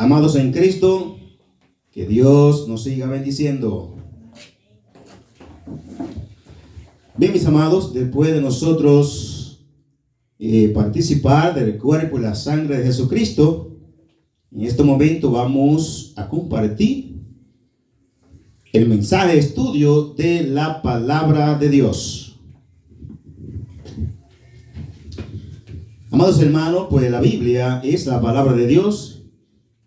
Amados en Cristo, que Dios nos siga bendiciendo. Bien, mis amados, después de nosotros participar del cuerpo y la sangre de Jesucristo, en este momento vamos a compartir el mensaje de estudio de la palabra de Dios. Amados hermanos, pues la Biblia es la palabra de Dios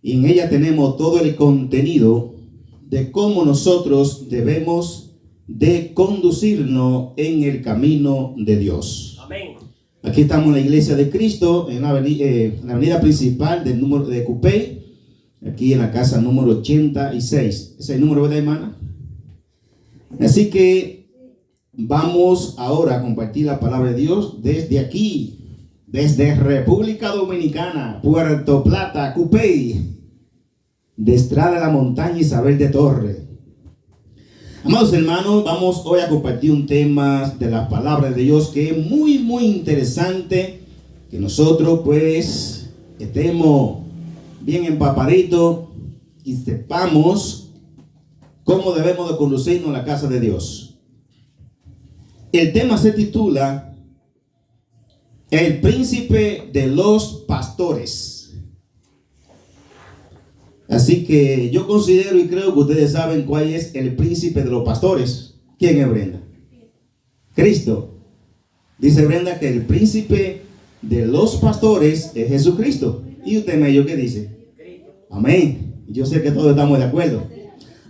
y en ella tenemos todo el contenido de cómo nosotros debemos de conducirnos en el camino de Dios. Amén. Aquí estamos en la iglesia de Cristo, en la avenida principal del número de Cupey, aquí en la casa número 86. Ese es el número, ¿verdad, hermana? Así que vamos ahora a compartir la palabra de Dios desde aquí, desde República Dominicana, Puerto Plata, Cupey, de Estrada de la Montaña, Isabel de Torre. Amados hermanos, vamos hoy a compartir un tema de la palabra de Dios que es muy interesante, que nosotros pues estemos bien empapaditos y sepamos cómo debemos de conducirnos a la casa de Dios. El tema se titula El príncipe de los pastores. Así que yo considero y creo que ustedes saben cuál es el príncipe de los pastores. ¿Quién es Brenda? Cristo. Dice Brenda que el príncipe de los pastores es Jesucristo. ¿Y usted me dijo qué dice? Amén. Yo sé que todos estamos de acuerdo.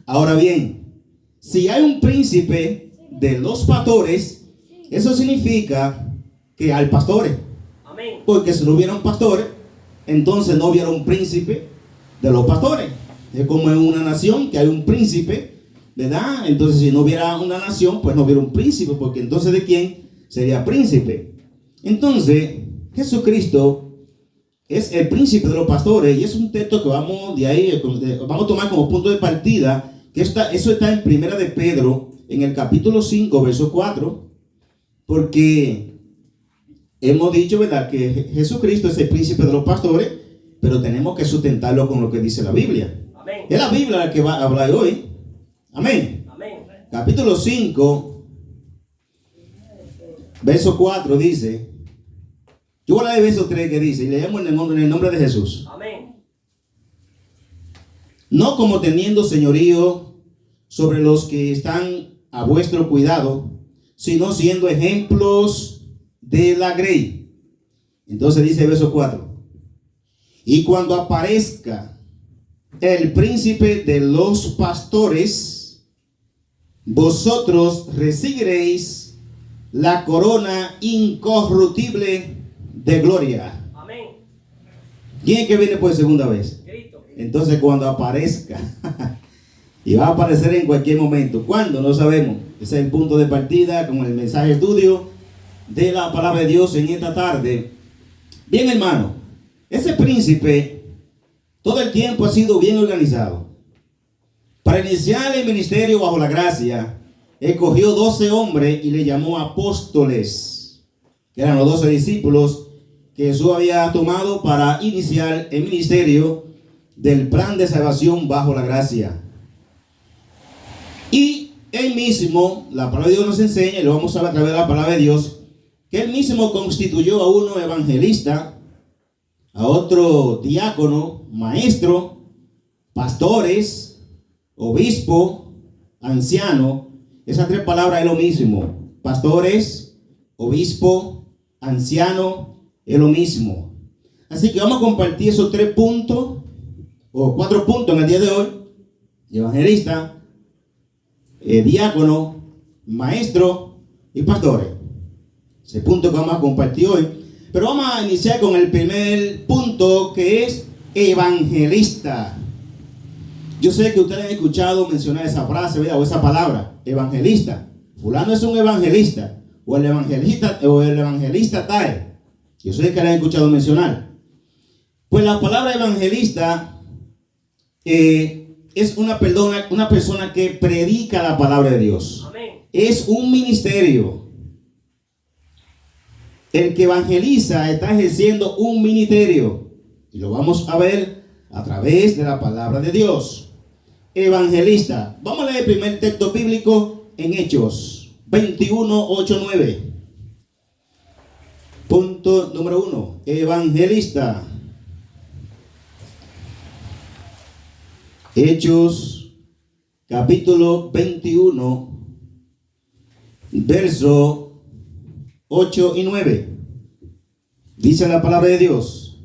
Ahora bien, si hay un príncipe de los pastores, eso significa que hay pastores. Amén. Porque si no hubieran pastores, entonces no hubiera un príncipe de los pastores. Es como en una nación que hay un príncipe, ¿verdad? Entonces si no hubiera una nación, pues no hubiera un príncipe, porque entonces ¿de quién sería príncipe? Entonces Jesucristo es el príncipe de los pastores, y es un texto que vamos de ahí, vamos a tomar como punto de partida, que eso está en Primera de Pedro, en el capítulo 5, verso 4, porque hemos dicho, ¿verdad?, que Jesucristo es el príncipe de los pastores, pero tenemos que sustentarlo con lo que dice la Biblia. Amén. Es la Biblia la que va a hablar hoy. Amén. Amén. Capítulo 5, verso 4 dice, yo voy a leer el verso 3 que dice, y leemos en el nombre de Jesús. Amén. No como teniendo señorío sobre los que están a vuestro cuidado, sino siendo ejemplos de la grey. Entonces dice el verso 4. Y cuando aparezca el príncipe de los pastores, vosotros recibiréis la corona incorruptible de gloria. Amén. ¿Quién es que viene por segunda vez? Cristo. Entonces cuando aparezca, y va a aparecer en cualquier momento. ¿Cuándo? No sabemos. Ese es el punto de partida con el mensaje de estudio de la palabra de Dios en esta tarde. Bien, hermano. Ese príncipe todo el tiempo ha sido bien organizado. Para iniciar el ministerio bajo la gracia, escogió 12 hombres y le llamó apóstoles, que eran los 12 discípulos que Jesús había tomado para iniciar el ministerio del plan de salvación bajo la gracia. Y él mismo, la palabra de Dios nos enseña, y lo vamos a ver a través de la palabra de Dios, que él mismo constituyó a uno evangelista, a otro diácono, maestro, pastores, obispo, anciano. Esas tres palabras es lo mismo. Pastores, obispo, anciano, es lo mismo. Así que vamos a compartir esos 3 puntos, o 4 puntos en el día de hoy. Evangelista, diácono, maestro y pastores. Ese punto que vamos a compartir hoy. Pero vamos a iniciar con el primer punto, que es evangelista. Yo sé que ustedes han escuchado mencionar esa frase, ¿verdad?, o esa palabra, evangelista. Fulano es un evangelista, o el evangelista tal. Yo sé que la han escuchado mencionar. Pues la palabra evangelista es una persona que predica la palabra de Dios. Amén. Es un ministerio. El que evangeliza está ejerciendo un ministerio. Y lo vamos a ver a través de la palabra de Dios. Evangelista. Vamos a leer el primer texto bíblico en Hechos 21, 8, 9. Punto número 1. Evangelista. Hechos capítulo 21, verso 8 y 9. Dice la palabra de Dios: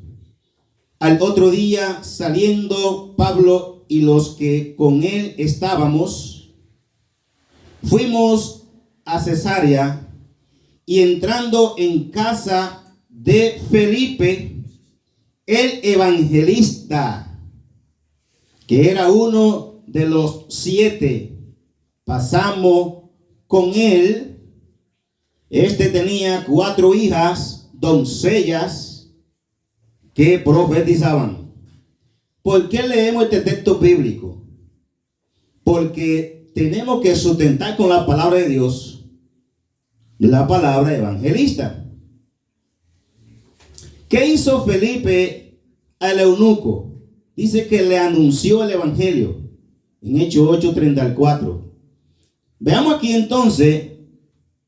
al otro día, saliendo Pablo y los que con él estábamos, fuimos a Cesarea, y entrando en casa de Felipe, el evangelista, que era uno de los 7, pasamos con él. Este tenía 4 hijas, doncellas, que profetizaban. ¿Por qué leemos este texto bíblico? Porque tenemos que sustentar con la palabra de Dios la palabra evangelista. ¿Qué hizo Felipe al eunuco? Dice que le anunció el evangelio en Hechos 8, 34. Veamos aquí entonces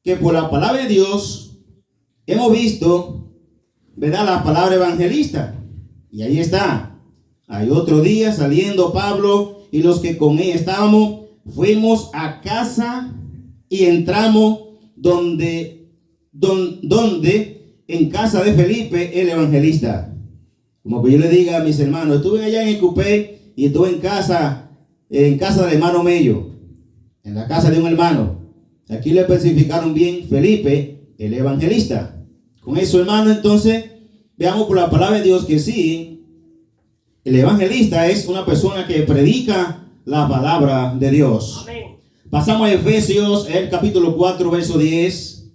que por la palabra de Dios hemos visto, ¿verdad?, la palabra evangelista. Y ahí está. Hay otro día, saliendo Pablo y los que con él estábamos, fuimos a casa y entramos donde en casa de Felipe el evangelista. Como que yo le diga a mis hermanos, estuve allá en el Cupé y estuve en casa del hermano Mello, en la casa de un hermano. Aquí le especificaron bien Felipe, el evangelista. Con eso, hermano, entonces, veamos por la palabra de Dios que sí, el evangelista es una persona que predica la palabra de Dios. Amén. Pasamos a Efesios, el capítulo 4, verso 10.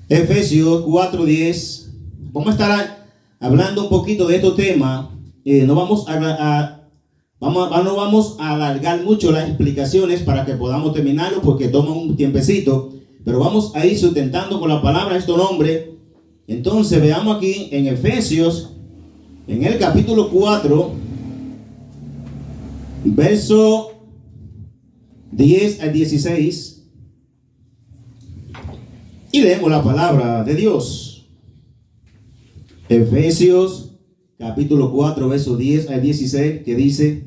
Efesios 4, 10. Vamos a estar hablando un poquito de estos temas. No vamos a alargar mucho las explicaciones para que podamos terminarlo, porque toma un tiempecito, pero vamos a ir sustentando con la palabra estos nombres. Entonces veamos aquí en Efesios, en el capítulo 4, verso 10 al 16, y leemos la palabra de Dios. Efesios capítulo 4, verso 10 al 16, que dice: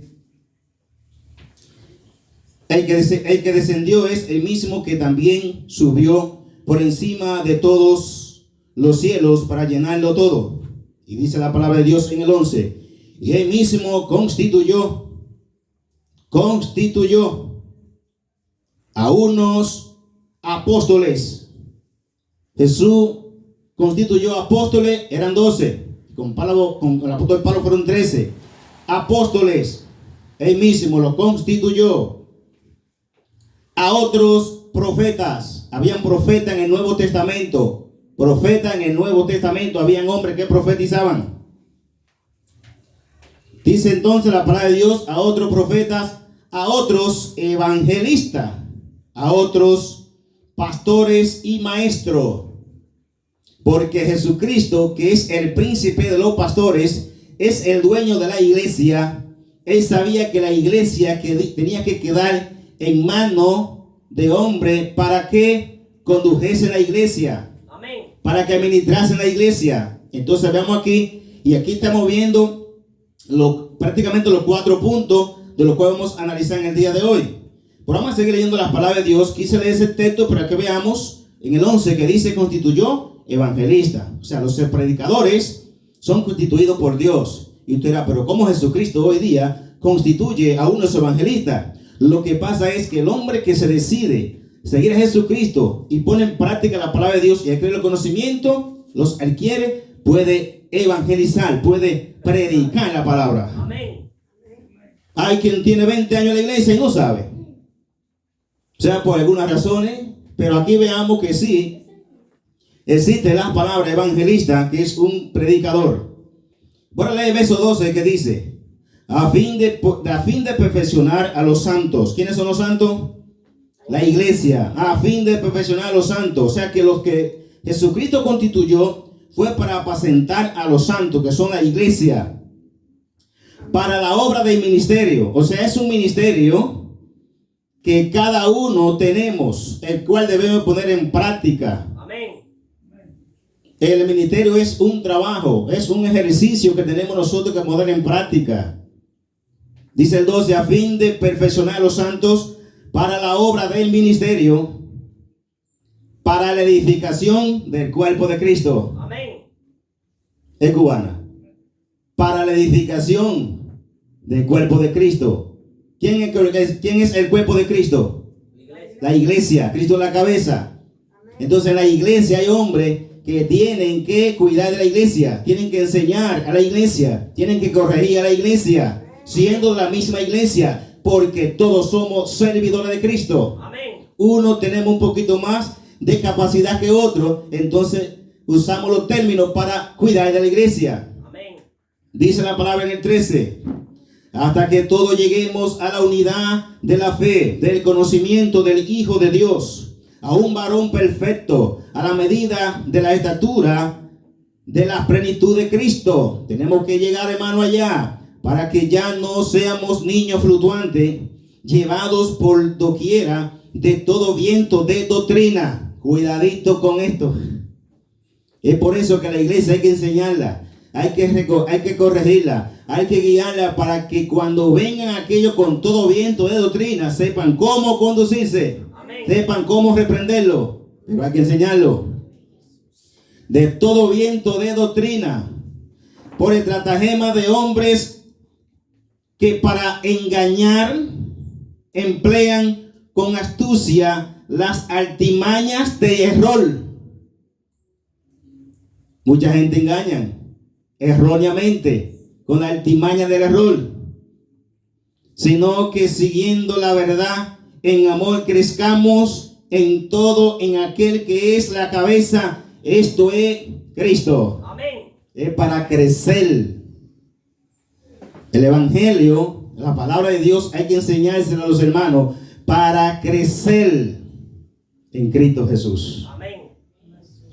el que descendió es el mismo que también subió por encima de todos los cielos para llenarlo todo. Y dice la palabra de Dios en el 11: y él mismo constituyó a unos apóstoles. Jesús constituyó apóstoles, eran 12. Con el apóstol Pablo fueron 13. Apóstoles, él mismo lo constituyó. A otros profetas. Habían profetas en el Nuevo Testamento. Profetas en el Nuevo Testamento. Habían hombres que profetizaban. Dice entonces la palabra de Dios: a otros profetas, a otros evangelistas, a otros pastores y maestros. Porque Jesucristo, que es el príncipe de los pastores, es el dueño de la iglesia. Él sabía que la iglesia tenía que quedar en manos de hombre para que condujese la iglesia. Amén. Para que administrase la iglesia. Entonces veamos aquí, y aquí estamos viendo prácticamente los 4 puntos de los cuales vamos a analizar en el día de hoy. Pero vamos a seguir leyendo las palabras de Dios. Quise leer ese texto para que veamos en el 11 que dice: constituyó evangelista. O sea, los predicadores son constituidos por Dios. Y usted dirá, pero ¿cómo Jesucristo hoy día constituye a unos evangelistas? Lo que pasa es que el hombre que se decide seguir a Jesucristo y pone en práctica la palabra de Dios y adquiere el conocimiento, los adquiere, puede evangelizar, puede predicar la palabra. Amén. Hay quien tiene 20 años en la iglesia y no sabe, o sea, por algunas razones, pero aquí veamos que sí existe la palabra evangelista, que es un predicador. Voy a leer el verso 12 que dice: a fin de perfeccionar a los santos. ¿Quiénes son los santos? La iglesia. A fin de perfeccionar a los santos. O sea que los que Jesucristo constituyó fue para apacentar a los santos, que son la iglesia. para la obra del ministerio. O sea, es un ministerio que cada uno tenemos, el cual debemos poner en práctica. Amén. El ministerio es un trabajo, es un ejercicio que tenemos nosotros que poner en práctica. Dice el 12, a fin de perfeccionar a los santos para la obra del ministerio, para la edificación del cuerpo de Cristo. Amén. Es cubana. Para la edificación del cuerpo de Cristo. ¿Quién es el cuerpo de Cristo? La iglesia. Cristo es la cabeza. Entonces en la iglesia hay hombres que tienen que cuidar de la iglesia, tienen que enseñar a la iglesia, tienen que corregir a la iglesia, siendo la misma iglesia, porque todos somos servidores de Cristo. Amén. Uno tenemos un poquito más de capacidad que otro, entonces usamos los términos para cuidar de la iglesia. Amén. Dice la palabra en el 13, hasta que todos lleguemos a la unidad de la fe, del conocimiento del Hijo de Dios, a un varón perfecto, a la medida de la estatura de la plenitud de Cristo. Tenemos que llegar, hermano, allá, para que ya no seamos niños fluctuantes, llevados por doquiera de todo viento de doctrina. Cuidadito con esto. Es por eso que la iglesia hay que enseñarla, hay que corregirla, hay que guiarla para que cuando vengan aquellos con todo viento de doctrina sepan cómo conducirse. Amén. Sepan cómo reprenderlo, pero hay que enseñarlo. De todo viento de doctrina, por el estratagema de hombres que para engañar emplean con astucia las artimañas de error. Mucha gente engaña erróneamente con la artimaña del error, sino que siguiendo la verdad en amor crezcamos en todo en aquel que es la cabeza, esto es Cristo. Amén. Es para crecer. El evangelio, la palabra de Dios, hay que enseñársela a los hermanos para crecer en Cristo Jesús. Amén.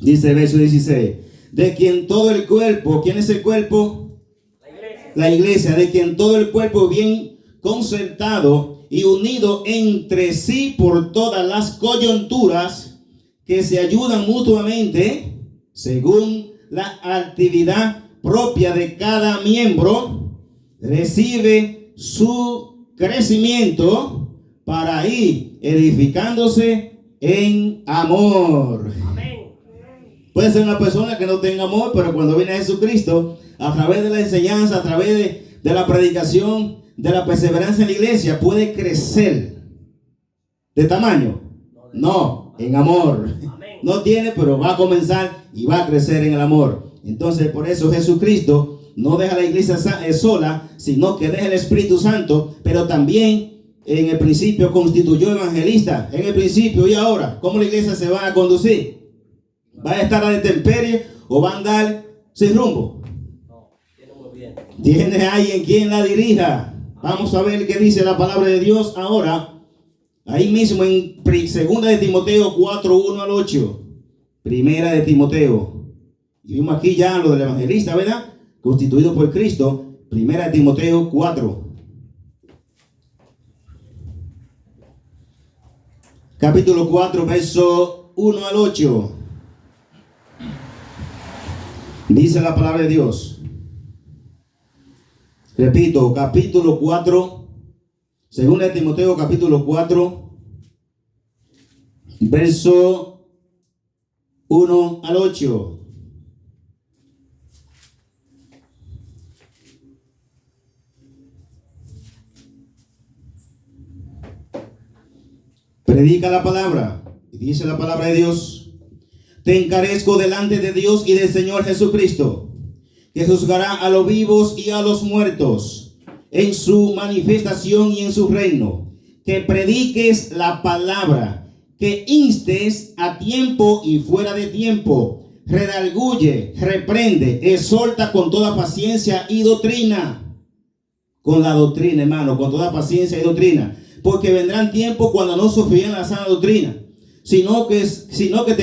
Dice el verso 16, de quien todo el cuerpo, ¿quién es el cuerpo? La iglesia. La iglesia, de quien todo el cuerpo bien concertado y unido entre sí por todas las coyunturas que se ayudan mutuamente según la actividad propia de cada miembro, recibe su crecimiento para ir edificándose en amor. Amén. Puede ser una persona que no tenga amor, pero cuando viene a Jesucristo, a través de la enseñanza, a través de la predicación, de la perseverancia en la iglesia, puede crecer. ¿De tamaño? No, en amor. Amén. No tiene, pero va a comenzar y va a crecer en el amor. Entonces, por eso Jesucristo no deja la iglesia sola, sino que deja el Espíritu Santo, pero también en el principio constituyó evangelista. En el principio y ahora, ¿cómo la iglesia se va a conducir? ¿Va a estar a la intemperie o va a andar sin rumbo? No, tiene muy bien. Tiene alguien quien la dirija. Vamos a ver qué dice la palabra de Dios ahora. Ahí mismo en 2 de Timoteo 4, 1 al 8. Primera de Timoteo. Y vimos aquí ya lo del evangelista, ¿verdad? Constituido por Cristo. Primera de Timoteo 4. Capítulo 4, verso 1 al 8. Dice la palabra de Dios. Repito, capítulo 4, segunda de Timoteo, capítulo 4, verso 1 al 8. Predica la palabra. Y dice la palabra de Dios: te encarezco delante de Dios y del Señor Jesucristo, que juzgará a los vivos y a los muertos en su manifestación y en su reino, que prediques la palabra, que instes a tiempo y fuera de tiempo, redarguye, reprende, exhorta con toda paciencia y doctrina. Con la doctrina, hermano, con toda paciencia y doctrina. Porque vendrán tiempos cuando no sufrirán la sana doctrina, sino que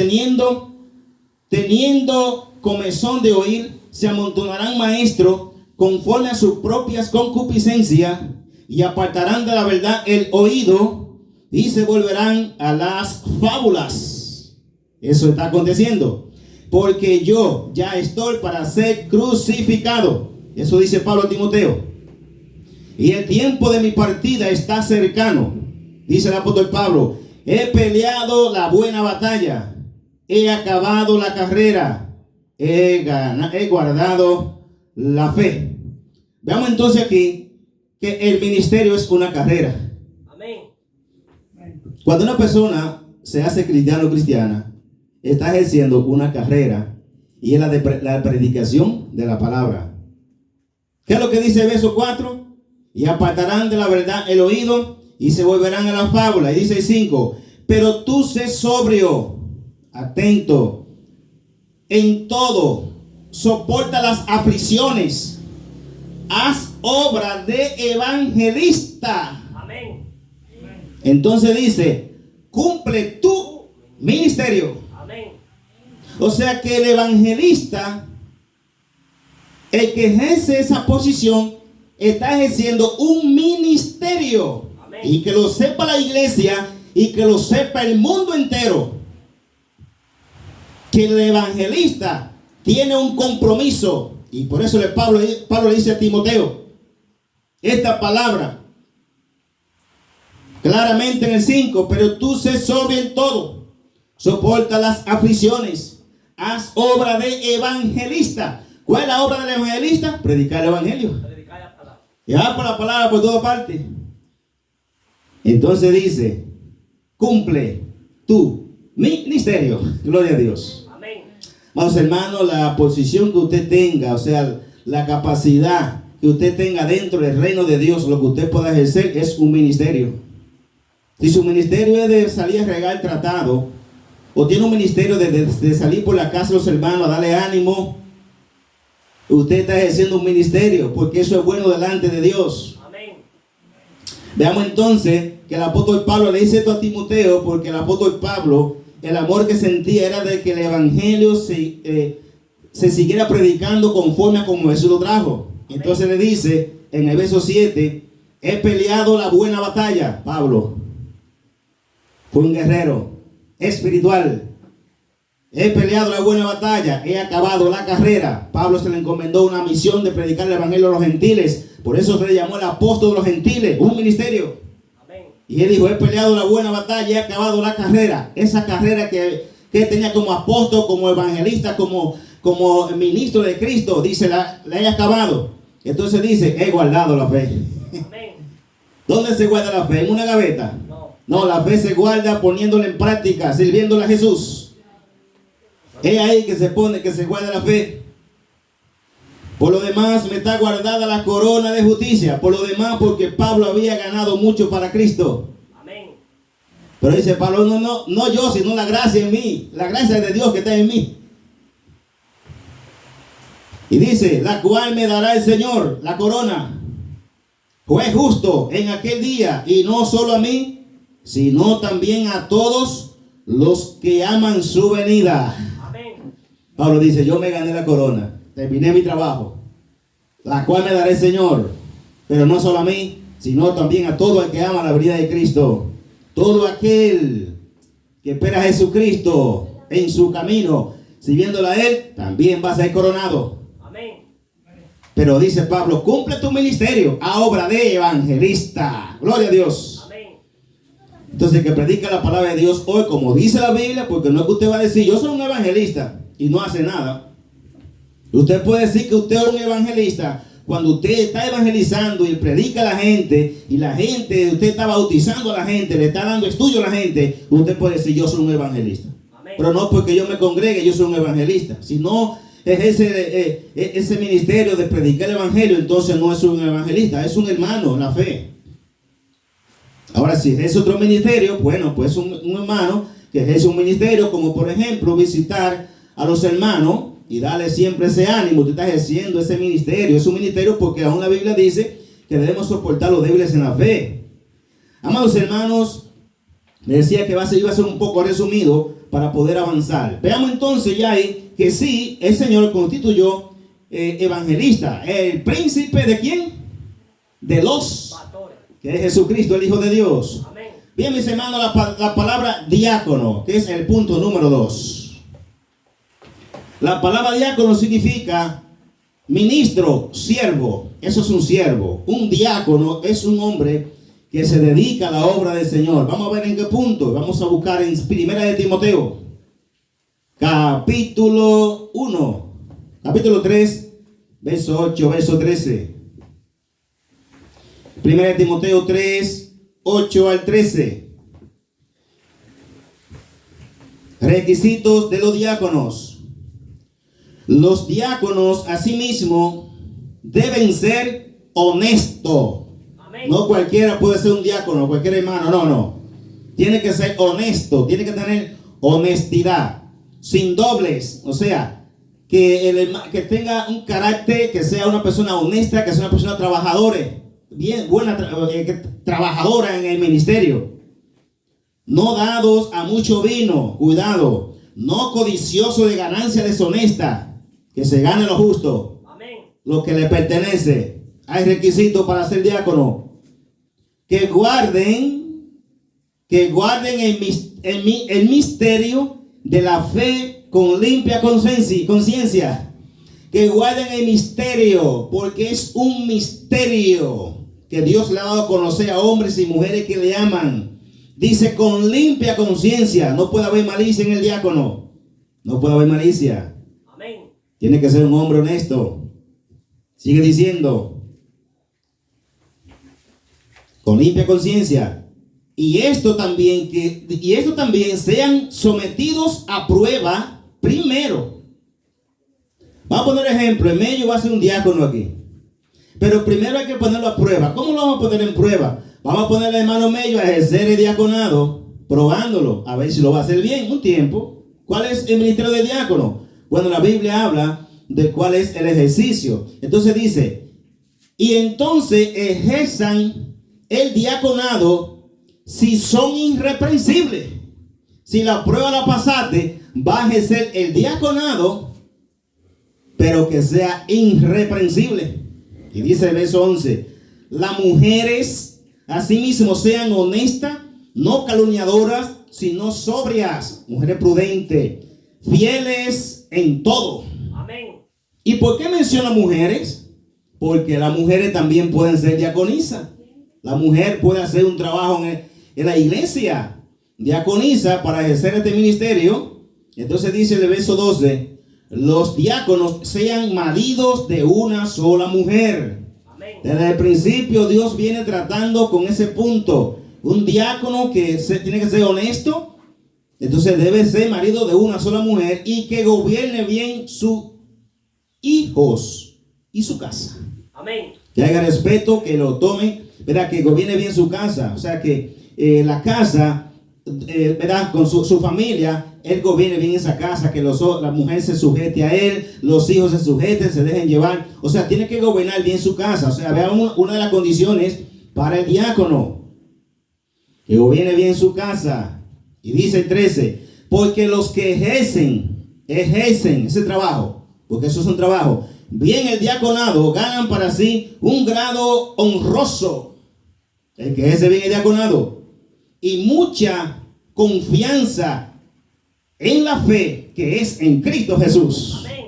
teniendo comezón de oír, se amontonarán maestros conforme a sus propias concupiscencias, y apartarán de la verdad el oído y se volverán a las fábulas. Eso está aconteciendo, porque yo ya estoy para ser crucificado. Eso dice Pablo a Timoteo. Y el tiempo de mi partida está cercano. Dice el apóstol Pablo: he peleado la buena batalla, he acabado la carrera, he guardado la fe. Veamos entonces aquí que el ministerio es una carrera. Amén. Cuando una persona se hace cristiano o cristiana, está ejerciendo una carrera, y es la predicación de la palabra. ¿Qué es lo que dice el verso 4? Y apartarán de la verdad el oído y se volverán a la fábula. Y dice el 5: pero tú sé sobrio, atento en todo, soporta las aflicciones, haz obra de evangelista. Amén. Entonces dice: cumple tu ministerio. Amén. O sea que el evangelista, el que ejerce esa posición, está ejerciendo un ministerio. Amén. Y que lo sepa la iglesia y que lo sepa el mundo entero, que el evangelista tiene un compromiso. Y por eso Pablo le dice a Timoteo esta palabra claramente en el 5: pero tú sé sobrio en todo, soporta las aflicciones, haz obra de evangelista. ¿Cuál es la obra del evangelista? Predicar el evangelio. Predicar la palabra. Llevar por la palabra por toda parte. Entonces dice: cumple tu ministerio. Gloria a Dios. Amén. Vamos, hermanos, la posición que usted tenga, o sea, la capacidad que usted tenga dentro del reino de Dios, lo que usted pueda ejercer es un ministerio. Si su ministerio es de salir a regar el tratado, o tiene un ministerio de salir por la casa de los hermanos a darle ánimo, usted está ejerciendo un ministerio, porque eso es bueno delante de Dios. Amén. Veamos entonces que el apóstol Pablo le dice esto a Timoteo, porque el apóstol Pablo, el amor que sentía era de que el evangelio se siguiera predicando conforme a como Jesús lo trajo. Entonces le dice en el verso 7: he peleado la buena batalla. Pablo fue un guerrero espiritual. He peleado la buena batalla, he acabado la carrera. Pablo se le encomendó una misión de predicar el evangelio a los gentiles. Por eso se le llamó el apóstol de los gentiles, un ministerio. Amén. Y él dijo: he peleado la buena batalla, he acabado la carrera. Esa carrera que tenía como apóstol, como evangelista, como ministro de Cristo, dice, la he acabado. Entonces dice: he guardado la fe. Amén. ¿Dónde se guarda la fe? ¿En una gaveta? No. No, la fe se guarda poniéndola en práctica, sirviéndole a Jesús. Es ahí que se guarda la fe. Por lo demás, me está guardada la corona de justicia. Por lo demás, porque Pablo había ganado mucho para Cristo. Amén. Pero dice Pablo: no yo, sino la gracia en mí. La gracia de Dios que está en mí. Y dice: la cual me dará el Señor, la corona, juez justo en aquel día, y no solo a mí, sino también a todos los que aman su venida. Amén. Pablo dice: yo me gané la corona, terminé mi trabajo, la cual me dará el Señor, pero no solo a mí, sino también a todo el que ama la venida de Cristo. Todo aquel que espera a Jesucristo en su camino, siguiéndolo a Él, también va a ser coronado. Amén. Pero dice Pablo: cumple tu ministerio a obra de evangelista. Gloria a Dios. Amén. Entonces, el que predica la palabra de Dios hoy, como dice la Biblia, porque no es que usted va a decir: yo soy un evangelista, y no hace nada. Usted puede decir que usted es un evangelista cuando usted está evangelizando y predica a la gente, y usted está bautizando a la gente, le está dando estudio a la gente. Usted puede decir: yo soy un evangelista. Amén. Pero no porque yo me congregue, yo soy un evangelista. Si no es ese ministerio de predicar el evangelio, entonces no es un evangelista, es un hermano en la fe. Ahora, si es otro ministerio, bueno, pues un hermano que ejerce un ministerio, como por ejemplo visitar a los hermanos y darle siempre ese ánimo. Usted está ejerciendo ese ministerio. Es un ministerio porque aún la Biblia dice que debemos soportar los débiles en la fe. Amados hermanos, le decía que iba a ser un poco resumido para poder avanzar. Veamos entonces ya ahí que sí, el Señor constituyó evangelista. ¿El príncipe de quién? De los, Pastores. que es Jesucristo, el Hijo de Dios. Amén. Bien, mis hermanos, la palabra diácono, que es el punto número 2. La palabra diácono significa ministro, siervo. Eso es un siervo. Un diácono es un hombre que se dedica a la obra del Señor. Vamos a ver en qué punto. Vamos a buscar en Primera de Timoteo, capítulo 1, capítulo 3, verso 8, verso 13. Primera de Timoteo 3, 8 al 13. Requisitos de los diáconos. Los diáconos asimismo deben ser honestos. Amén. No cualquiera puede ser un diácono, cualquier hermano, no. Tiene que ser honesto, tiene que tener honestidad, sin dobles, o sea, que tenga un carácter, que sea una persona honesta, que sea una persona trabajadora, bien buena, trabajadora en el ministerio. No dados a mucho vino, cuidado, no codicioso de ganancia deshonesta, que se gane lo justo, Amén. lo que le pertenece. Hay requisitos para ser diácono. Que guarden el misterio de la fe con limpia conciencia. Que guarden el misterio, porque es un misterio que Dios le ha dado a conocer a hombres y mujeres que le aman. Dice con limpia conciencia. No puede haber malicia en el diácono. No puede haber malicia. Amén. Tiene que ser un hombre honesto. Sigue diciendo. Con limpia conciencia. Y esto también sean sometidos a prueba primero. Vamos a poner ejemplo. En medio va a ser un diácono aquí. Pero primero hay que ponerlo a prueba. ¿Cómo lo vamos a poner en prueba? Vamos a ponerle al hermano medio a ejercer el diaconado, probándolo, a ver si lo va a hacer bien un tiempo. ¿Cuál es el ministerio de diácono? Bueno, la Biblia habla de cuál es el ejercicio. Entonces dice, y entonces ejerzan el diaconado si son irreprensibles. Si la prueba la pasaste, va a ejercer el diaconado, pero que sea irreprensible. Y dice el verso 11, las mujeres asimismo sean honestas, no calumniadoras, sino sobrias, mujeres prudentes, fieles en todo. Amén. ¿Y por qué menciona mujeres? Porque las mujeres también pueden ser diaconisas. La mujer puede hacer un trabajo en la iglesia, diaconisa, para ejercer este ministerio. Entonces dice el verso 12, los diáconos sean maridos de una sola mujer. Amén. Desde el principio Dios viene tratando con ese punto. Un diácono que tiene que ser honesto, entonces debe ser marido de una sola mujer y que gobierne bien sus hijos y su casa. Amén. Que haga respeto, que lo tome, ¿verdad? Que gobierne bien su casa. O sea, que la casa, ¿verdad? Con su familia, él gobierne bien esa casa, que la mujer se sujete a él, los hijos se sujeten, se dejen llevar. O sea, tiene que gobernar bien su casa. O sea, veamos una de las condiciones para el diácono. Que gobierne bien su casa. Y dice el 13, porque los que ejercen ese trabajo, porque eso es un trabajo, bien el diaconado, ganan para sí un grado honroso. El que ejerce bien el diaconado. Y mucha confianza en la fe que es en Cristo Jesús. Amén.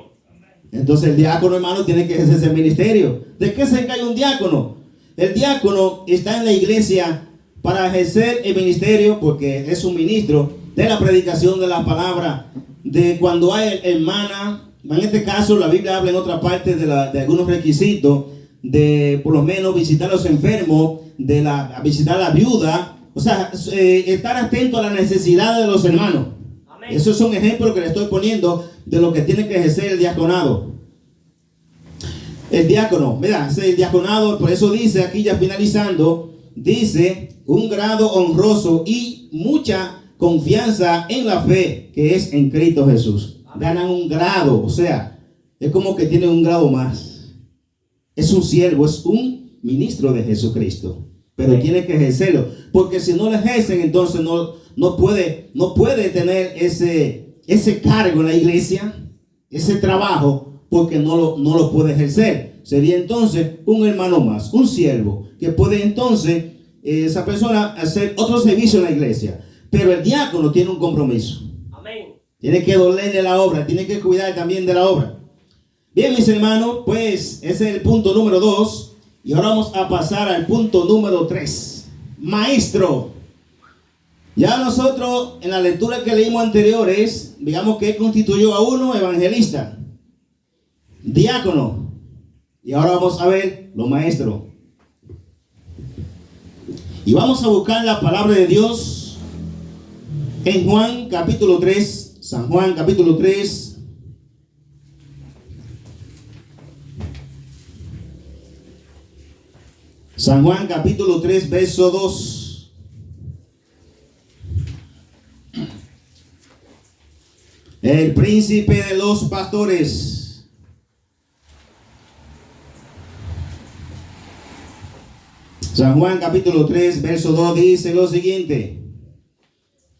Entonces el diácono, hermano, tiene que ejercer ese ministerio. ¿De qué se encarga un diácono? El diácono está en la iglesia para ejercer el ministerio, porque es un ministro de la predicación de la palabra, de cuando hay hermana. En este caso la Biblia habla en otra parte de algunos requisitos, de por lo menos visitar a los enfermos, visitar a la viuda, o sea, estar atento a la necesidad de los hermanos. Amén. Esos son ejemplos que le estoy poniendo de lo que tiene que ejercer el diaconado. El diácono, mira, el diaconado, por eso dice aquí ya finalizando, dice un grado honroso y mucha confianza en la fe que es en Cristo Jesús. Ganan un grado, o sea, es como que tienen un grado más. Es un siervo, es un ministro de Jesucristo, pero tiene que ejercerlo, porque si no lo ejercen, entonces no puede tener ese cargo en la iglesia, ese trabajo, porque no lo puede ejercer. Sería entonces un hermano más, un siervo, que puede entonces esa persona hacer otro servicio en la iglesia. Pero el diácono tiene un compromiso. Amén. Tiene que dolerle la obra, tiene que cuidar también de la obra. Bien, mis hermanos, pues ese es el punto número 2. Y ahora vamos a pasar al punto número 3. Maestro. Ya nosotros en la lectura que leímos anteriores, digamos que constituyó a uno evangelista, diácono. Y ahora vamos a ver los maestros. Y vamos a buscar la palabra de Dios en Juan capítulo 3, San Juan capítulo 3. San Juan capítulo 3, verso 2. El príncipe de los pastores. San Juan capítulo 3, verso 2 dice lo siguiente.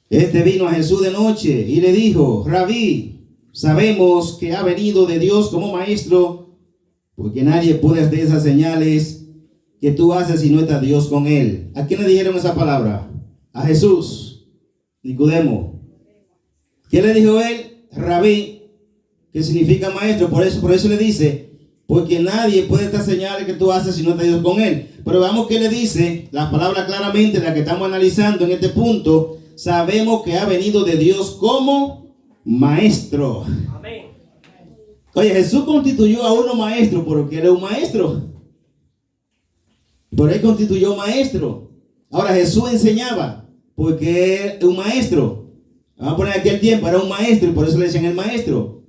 Este vino a Jesús de noche y le dijo: Rabí, sabemos que ha venido de Dios como maestro, porque nadie puede hacer esas señales que tú haces si no está Dios con él. ¿A quién le dijeron esa palabra? A Jesús. Nicodemo. ¿Qué le dijo él? Rabí, que significa maestro. Por eso le dice, porque nadie puede estas señales que tú haces si no está Dios con él. Pero veamos qué le dice, las palabras claramente, la que estamos analizando en este punto. Sabemos que ha venido de Dios como maestro. Amén. Oye, Jesús constituyó a uno maestro porque él es un maestro. Por él constituyó maestro. Ahora Jesús enseñaba porque es un maestro. Vamos a poner aquel tiempo, era un maestro y por eso le decían el maestro.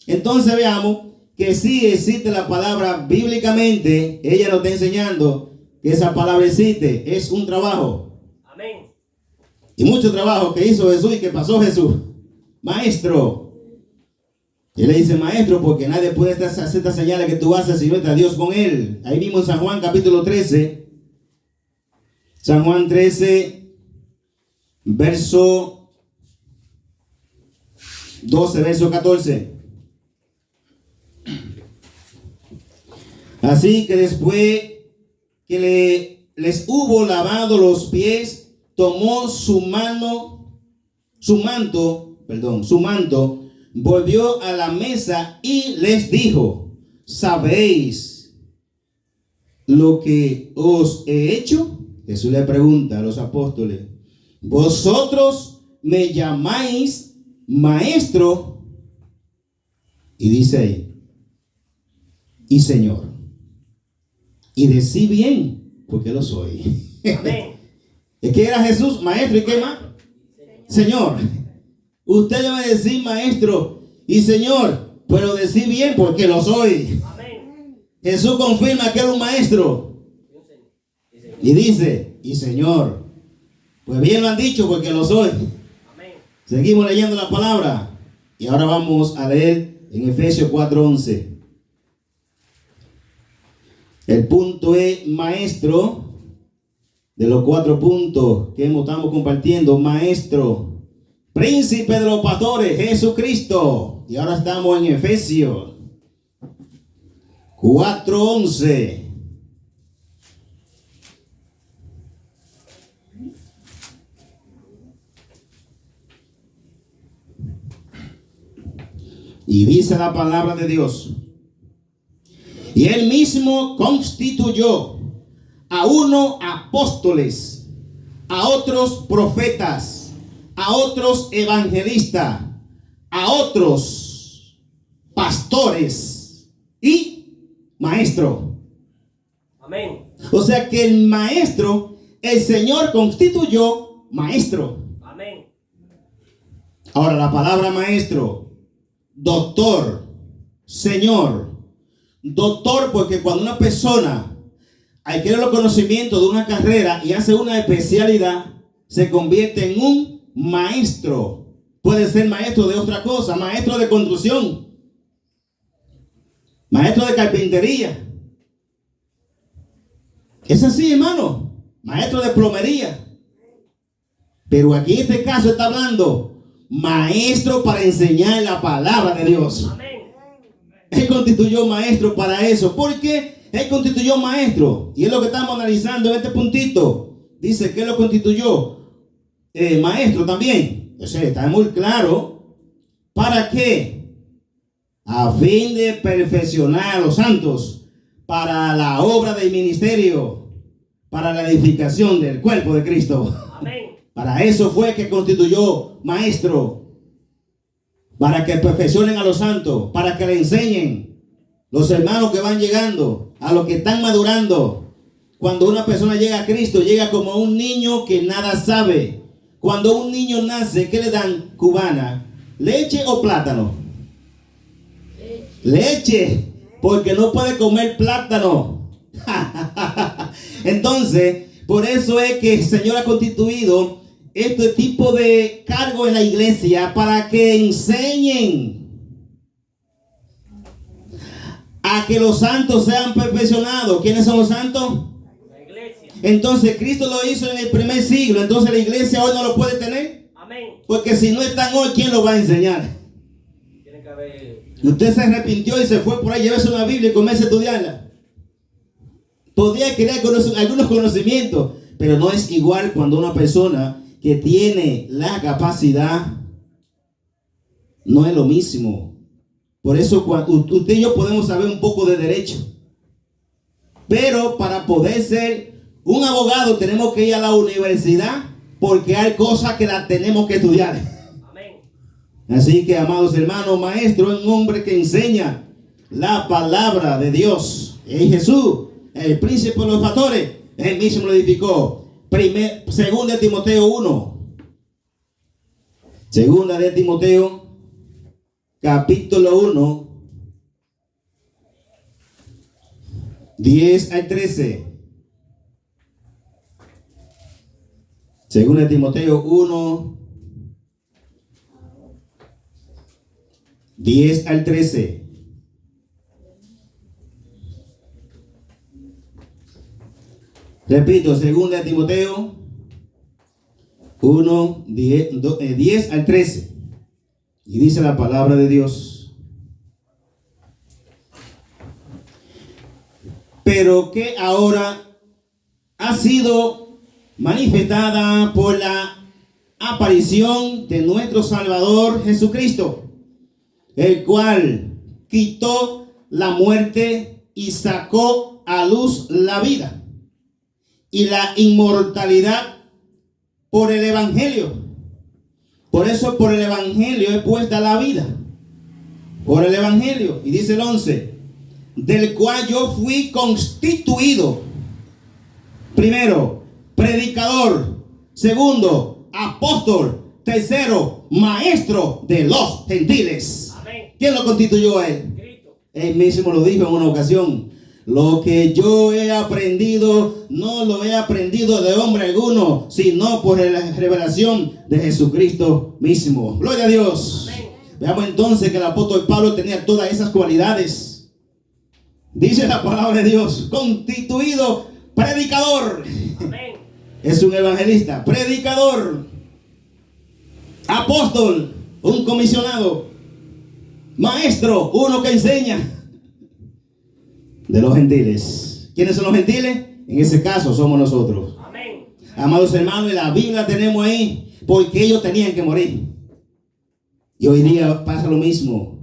Entonces veamos que sí existe la palabra bíblicamente. Ella nos está enseñando que esa palabra existe, es un trabajo. Amén. Y mucho trabajo que hizo Jesús y que pasó Jesús. Maestro. Él le dice maestro porque nadie puede hacer estas señales que tú haces si no está Dios con él. Ahí mismo en San Juan capítulo 13. San Juan 13, verso 12, verso 14. Así que después que les hubo lavado los pies, tomó su manto, volvió a la mesa y les dijo: ¿sabéis lo que os he hecho? Jesús le pregunta a los apóstoles: vosotros me llamáis maestro, y dice ahí, y Señor, y decí bien, porque lo soy. Amén. Es que era Jesús maestro, ¿y qué más? Señor. Usted debe decir maestro y Señor, pero decir bien porque lo soy. Amén. Jesús confirma que era un maestro y dice, y Señor. Pues bien lo han dicho porque lo soy. Amén. Seguimos leyendo la palabra y ahora vamos a leer en Efesios 4:11. El punto es maestro. De los 4 puntos que estamos compartiendo, maestro, príncipe de los pastores, Jesucristo. Y ahora estamos en Efesios 4:11. Y dice la palabra de Dios: y él mismo constituyó a unos apóstoles, a otros profetas, a otros evangelistas, a otros pastores y maestros. Amén. O sea que el maestro, el Señor constituyó maestro. Amén. Ahora la palabra maestro, doctor, señor, doctor, porque cuando una persona adquiere los conocimientos de una carrera y hace una especialidad, se convierte en un maestro. Puede ser maestro de otra cosa, maestro de construcción, maestro de carpintería. Es así, hermano, maestro de plomería. Pero aquí en este caso está hablando maestro para enseñar la palabra de Dios. Amén. Él constituyó maestro para eso. Porque Él constituyó maestro. Y es lo que estamos analizando en este puntito. Dice que Él lo constituyó maestro también. O sea, está muy claro. ¿Para qué? A fin de perfeccionar a los santos para la obra del ministerio, para la edificación del cuerpo de Cristo. Amén. Para eso fue que constituyó maestro, para que perfeccionen a los santos, para que le enseñen los hermanos que van llegando, a los que están madurando. Cuando una persona llega a Cristo, llega como un niño que nada sabe. Cuando un niño nace, ¿qué le dan? Cubana, leche o plátano. Leche, porque no puede comer plátano. Entonces, por eso es que el Señor ha constituido este tipo de cargo en la iglesia para que enseñen a que los santos sean perfeccionados. ¿Quiénes son los santos? La iglesia. Entonces Cristo lo hizo en el primer siglo. Entonces la iglesia hoy no lo puede tener. Amén. Porque si no están hoy, ¿quién lo va a enseñar? Tiene que haber. Usted se arrepintió y se fue por ahí, llévese una Biblia y comience a estudiarla. Podría crear algunos conocimientos, pero no es igual cuando una persona que tiene la capacidad, no es lo mismo. Por eso usted y yo podemos saber un poco de derecho, pero para poder ser un abogado tenemos que ir a la universidad, porque hay cosas que las tenemos que estudiar. Amén. Así que, amados hermanos, maestro es un hombre que enseña la palabra de Dios. Es Jesús, el príncipe de los pastores, él mismo lo edificó. Segunda de Timoteo 1. Segunda de Timoteo, capítulo 1, 10 al 13. Segunda de Timoteo 1, 10 al 13. Repito, segunda de Timoteo 1, 10 al 13. Y dice la palabra de Dios: pero que ahora ha sido manifestada por la aparición de nuestro Salvador Jesucristo, el cual quitó la muerte y sacó a luz la vida y la inmortalidad por el Evangelio. Por eso por el Evangelio es puesta la vida. Por el Evangelio. Y dice el 11: del cual yo fui constituido, primero, predicador; segundo, apóstol; tercero, maestro de los gentiles. Amén. ¿Quién lo constituyó a él? Cristo. Él mismo lo dijo en una ocasión: lo que yo he aprendido, no lo he aprendido de hombre alguno, sino por la revelación de Jesucristo mismo. Gloria a Dios. Amén. Veamos entonces que el apóstol Pablo tenía todas esas cualidades. Dice la palabra de Dios: constituido predicador. Amén. Es un evangelista, predicador, apóstol, un comisionado, maestro, uno que enseña. De los gentiles. ¿Quiénes son los gentiles? En ese caso somos nosotros. Amén. Amados hermanos, en la Biblia tenemos ahí porque ellos tenían que morir. Y hoy día pasa lo mismo.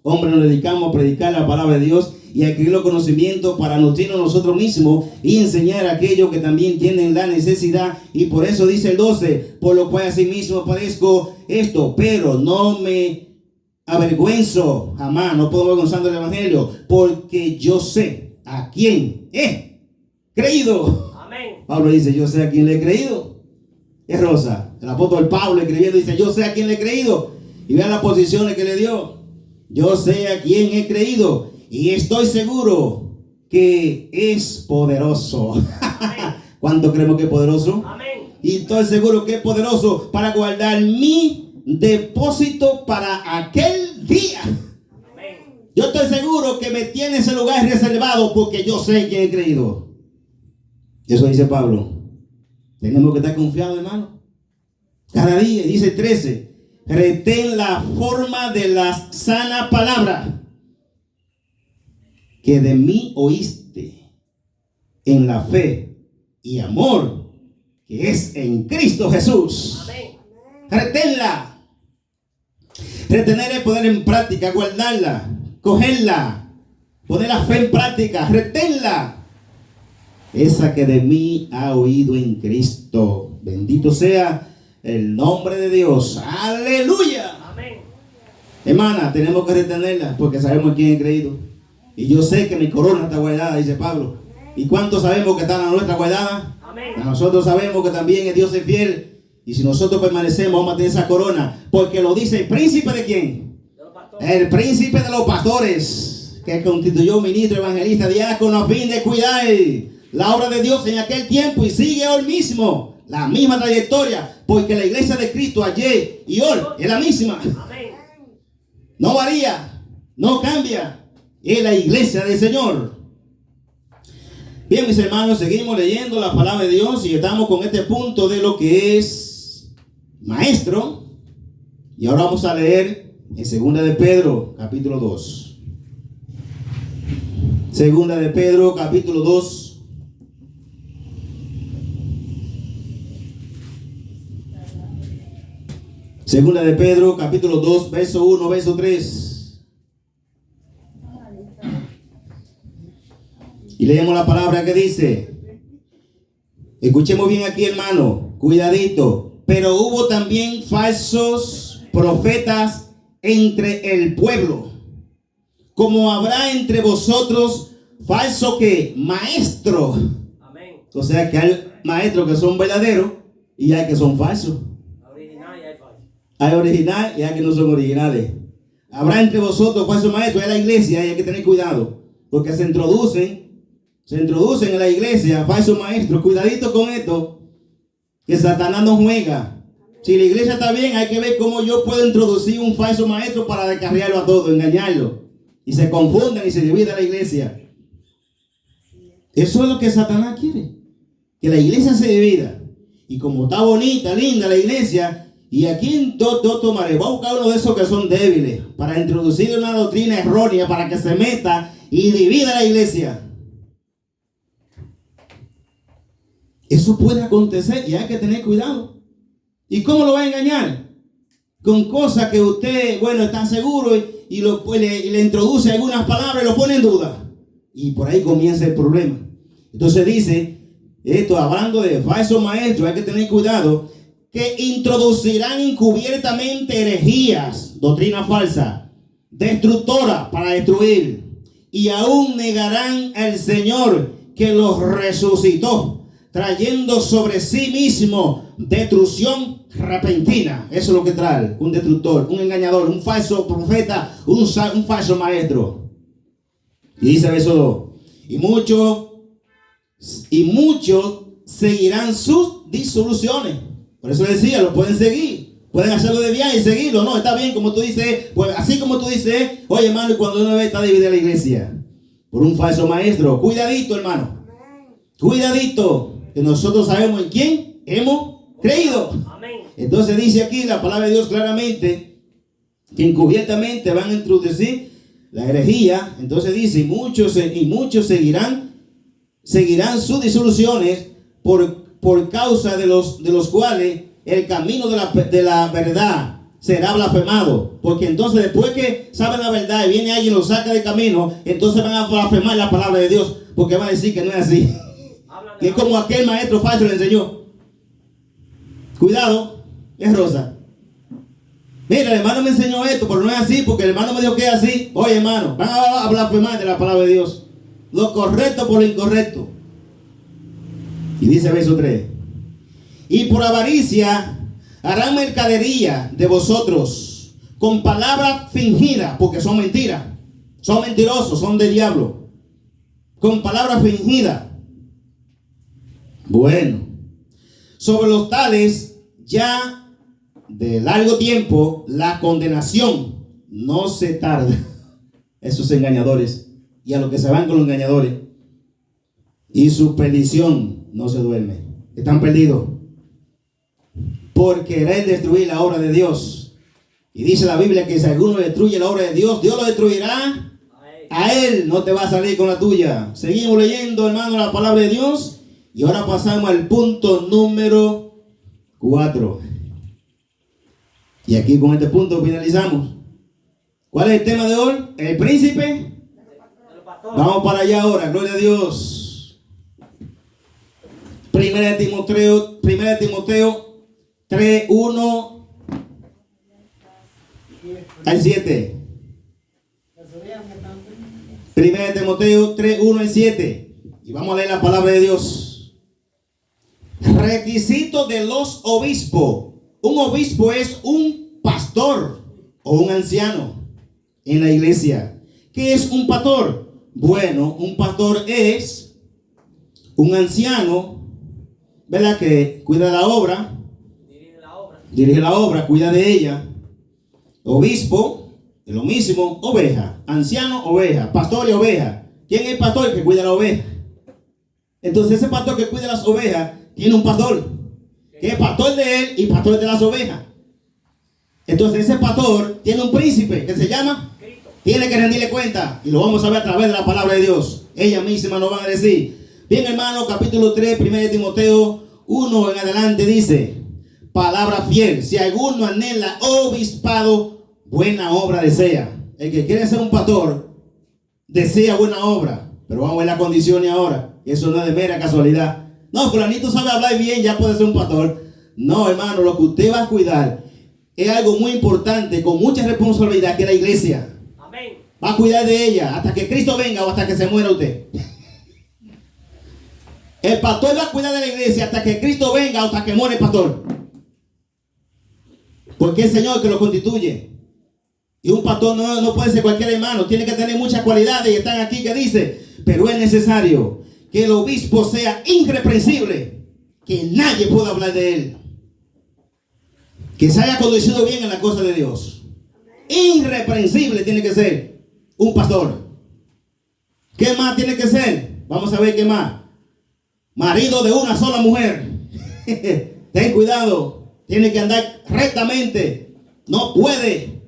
Hombres, nos dedicamos a predicar la palabra de Dios y a adquirir los conocimientos para nutrirnos nosotros mismos y enseñar a aquellos que también tienen la necesidad. Y por eso dice el 12: por lo cual asimismo padezco esto, pero no me avergüenzo jamás, no puedo avergonzar del evangelio, porque yo sé a quién he creído. Amén. Pablo dice: yo sé a quién le he creído. Es Rosa, el apóstol Pablo escribiendo dice: yo sé a quién le he creído. Y vean las posiciones que le dio. Yo sé a quién he creído y estoy seguro que es poderoso. ¿Cuánto creemos que es poderoso? Amén. Y estoy seguro que es poderoso para guardar mi depósito para aquel día. Amén. Yo estoy seguro que me tiene ese lugar reservado porque yo sé quién he creído. Eso dice Pablo. Tenemos que estar confiados, hermano. Cada día, dice 13: retén la forma de la sana palabra que de mí oíste en la fe y amor que es en Cristo Jesús. Amén. Reténla. Retener es poner en práctica, guardarla, cogerla, poner la fe en práctica, reténla. Esa que de mí ha oído en Cristo. Bendito sea el nombre de Dios. Aleluya. Amén. Hermana, tenemos que retenerla porque sabemos en quién he creído. Y yo sé que mi corona está guardada, dice Pablo. ¿Y cuántos sabemos que está la nuestra guardada? Amén. Nosotros sabemos que también el Dios es fiel. Y si nosotros permanecemos, vamos a tener esa corona. Porque lo dice el príncipe de quién? De los pastores. El príncipe de los pastores, que constituyó ministro, evangelista, diácono, a fin de cuidar la obra de Dios en aquel tiempo. Y sigue hoy mismo la misma trayectoria. Porque la iglesia de Cristo ayer y hoy es la misma. Amén. No varía, no cambia. Es la iglesia del Señor. Bien, mis hermanos, seguimos leyendo la palabra de Dios y estamos con este punto de lo que es maestro. Y ahora vamos a leer en Segunda de Pedro, capítulo 2. Segunda de Pedro, capítulo 2. Segunda de Pedro, capítulo 2, verso 1, verso 3. Y leemos la palabra que dice. Escuchemos bien aquí, hermano. Cuidadito. Pero hubo también falsos profetas entre el pueblo, como habrá entre vosotros falso que maestro. Amén. O sea que hay maestros que son verdaderos y hay que son falsos. Original y hay falso. Hay original y hay que no son originales. Habrá entre vosotros falsos maestros. Es la iglesia y hay que tener cuidado. Porque se introducen en la iglesia falsos maestros. Cuidadito con esto. Que Satanás no juega. Si la iglesia está bien, hay que ver cómo yo puedo introducir un falso maestro para descarriarlo a todo, engañarlo. Y se confunden y se divide la iglesia. Eso es lo que Satanás quiere. Que la iglesia se divida. Y como está bonita, linda la iglesia, y aquí yo tomaré, voy a buscar uno de esos que son débiles, para introducir una doctrina errónea, para que se meta y divida la iglesia. Eso puede acontecer y hay que tener cuidado. ¿Y cómo lo va a engañar? Con cosas que usted, está seguro y le introduce algunas palabras y lo pone en duda. Y por ahí comienza el problema. Entonces dice, esto hablando de falsos maestros, hay que tener cuidado, que introducirán encubiertamente herejías, doctrina falsa, destructora para destruir, y aún negarán al Señor que los resucitó, trayendo sobre sí mismo destrucción repentina. Eso es lo que trae un destructor, un engañador, un falso profeta, un falso maestro. Y dice verso 2, y muchos seguirán sus disoluciones. Por eso decía, lo pueden seguir, pueden hacerlo de viaje y seguirlo. No, está bien como tú dices, pues así como tú dices, oye hermano, y cuando uno ve está dividida la iglesia por un falso maestro. Cuidadito, hermano, cuidadito, que nosotros sabemos en quién hemos creído. Amén. Entonces dice aquí la palabra de Dios claramente que encubiertamente van a introducir la herejía. Entonces dice, y muchos seguirán sus disoluciones por causa de los cuales el camino de la verdad será blasfemado. Porque entonces después que saben la verdad y viene alguien y lo saca del camino, entonces van a blasfemar la palabra de Dios, porque van a decir que no es así, que es como aquel maestro falso le enseñó. Cuidado, es Rosa. Mira, el hermano me enseñó esto, pero no es así, porque el hermano me dijo que es así. Oye, hermano, van a blasfemar de la palabra de Dios. Lo correcto por lo incorrecto. Y dice verso 3. Y por avaricia harán mercadería de vosotros con palabras fingidas, porque son mentiras. Son mentirosos, son del diablo. Con palabras fingidas. Bueno. Sobre los tales ya de largo tiempo la condenación no se tarda. Esos engañadores. Y a los que se van con los engañadores. Y su perdición no se duerme. Están perdidos. Por querer destruir la obra de Dios. Y dice la Biblia que si alguno destruye la obra de Dios, Dios lo destruirá A él no te va a salir con la tuya. Seguimos leyendo, hermano, la palabra de Dios. Y ahora pasamos al punto número 4. Y aquí con este punto finalizamos. ¿Cuál es el tema de hoy? El príncipe. Vamos para allá ahora, gloria a Dios. Primera de Timoteo 3, 1 al 7. Primera de Timoteo 3, 1 al 7. Y vamos a leer la palabra de Dios. Requisito de los obispos. Un obispo es un pastor o un anciano en la iglesia. ¿Qué es un pastor? Bueno, un pastor es un anciano, ¿verdad? Que cuida de la obra, dirige la obra, cuida de ella. Obispo, es lo mismo, oveja, anciano, oveja, pastor y oveja. ¿Quién es el pastor? El que cuida la oveja. Entonces ese pastor que cuida las ovejas tiene un pastor, que es pastor de él y pastor de las ovejas. Entonces ese pastor tiene un príncipe que se llama, tiene que rendirle cuenta, y lo vamos a ver a través de la palabra de Dios. Ella misma nos va a decir. Bien, hermano, capítulo 3, 1 Timoteo 1 en adelante dice: palabra fiel, si alguno anhela obispado, buena obra desea. El que quiere ser un pastor desea buena obra, pero vamos a ver las condiciones ahora. Eso no es de mera casualidad. No, fulanito sabe hablar bien, ya puede ser un pastor. No, hermano, lo que usted va a cuidar es algo muy importante, con mucha responsabilidad, que es la iglesia. Amén. Va a cuidar de ella hasta que Cristo venga o hasta que se muera usted. El pastor va a cuidar de la iglesia hasta que Cristo venga o hasta que muera el pastor. Porque es el Señor que lo constituye. Y un pastor no puede ser cualquier hermano. Tiene que tener muchas cualidades y están aquí que dice: pero es necesario que el obispo sea irreprensible, que nadie pueda hablar de él, que se haya conducido bien en la cosa de Dios. Irreprensible tiene que ser un pastor. ¿Qué más tiene que ser? Vamos a ver qué más. Marido de una sola mujer. Ten cuidado. Tiene que andar rectamente. No puede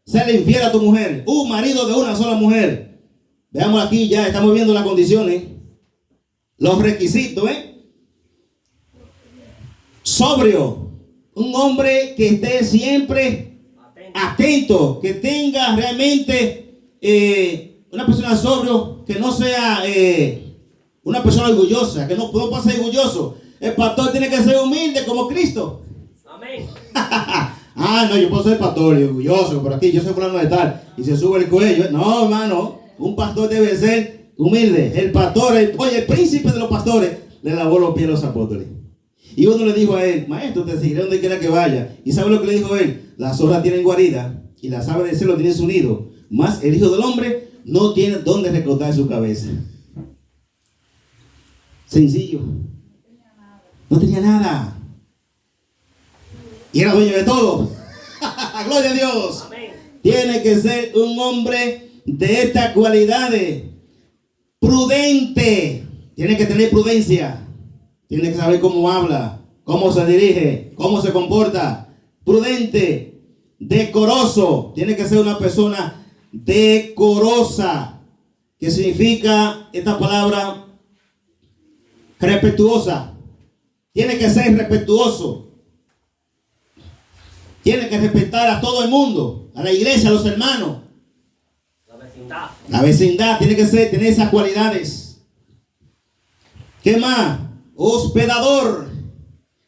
ser infiel a tu mujer. Un marido de una sola mujer. Veamos aquí, ya estamos viendo las condiciones, los requisitos. Sobrio. Un hombre que esté siempre atento, que tenga realmente una persona sobrio, que no sea una persona orgullosa, que no pueda ser orgulloso. El pastor tiene que ser humilde como Cristo. Amén. No, yo puedo ser pastor y orgulloso por aquí, yo soy fulano de tal, y se sube el cuello. No, hermano, un pastor debe ser humilde. El pastor, el príncipe de los pastores, le lavó los pies a los apóstoles. Y uno le dijo a él: maestro, te seguiré donde quiera que vaya. ¿Y sabe lo que le dijo él? Las zorras tienen guarida y las aves del cielo tienen su nido, mas el Hijo del Hombre no tiene donde recostar su cabeza. Sencillo. No tenía nada. Y era dueño de todo. Gloria a Dios. Amén. Tiene que ser un hombre de estas cualidades. Prudente. Tiene que tener prudencia. Tiene que saber cómo habla, cómo se dirige, cómo se comporta. Prudente, decoroso. Tiene que ser una persona decorosa. ¿Qué significa esta palabra? Respetuosa. Tiene que ser respetuoso. Tiene que respetar a todo el mundo, a la iglesia, a los hermanos. La vecindad. La vecindad tiene que tener esas cualidades. ¿Qué más? Hospedador.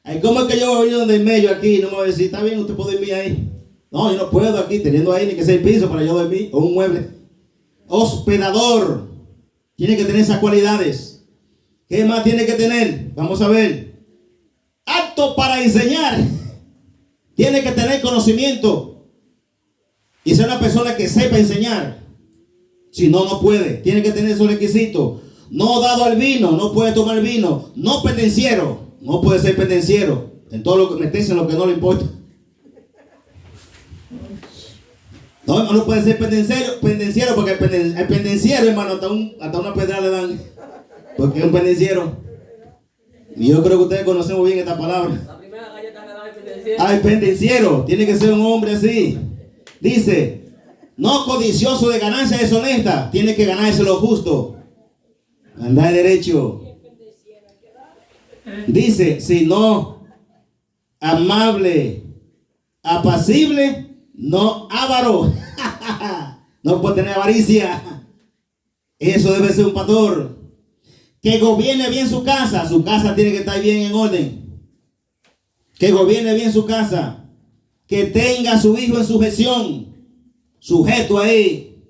Ay, ¿cómo es que yo voy a venir donde el medio aquí? No me voy a decir: está bien, usted puede dormir ahí. No, yo no puedo aquí, teniendo ahí ni que sea el piso para yo dormir, o un mueble. Hospedador. Tiene que tener esas cualidades. ¿Qué más tiene que tener? Vamos a ver. Apto para enseñar. Tiene que tener conocimiento y ser una persona que sepa enseñar. Si no, no puede. Tiene que tener esos requisitos. No dado al vino, no puede tomar vino. No pendenciero, no puede ser pendenciero. En todo lo que meterse en lo que no le importa. No puede ser pendenciero porque el pendenciero, hermano, hasta una pedrada le dan. Porque es un pendenciero. Y yo creo que ustedes conocemos bien esta palabra. La primera galleta que da el pendenciero. El pendenciero tiene que ser un hombre así. Dice: No codicioso de ganancia deshonesta. Tiene que ganarse lo justo. Andar derecho. Dice, sino amable, apacible, no avaro. No puede tener avaricia. Eso debe ser un pastor. Que gobierne bien su casa. Su casa tiene que estar bien en orden. Que gobierne bien su casa. Que tenga a su hijo en sujeción. Sujeto ahí.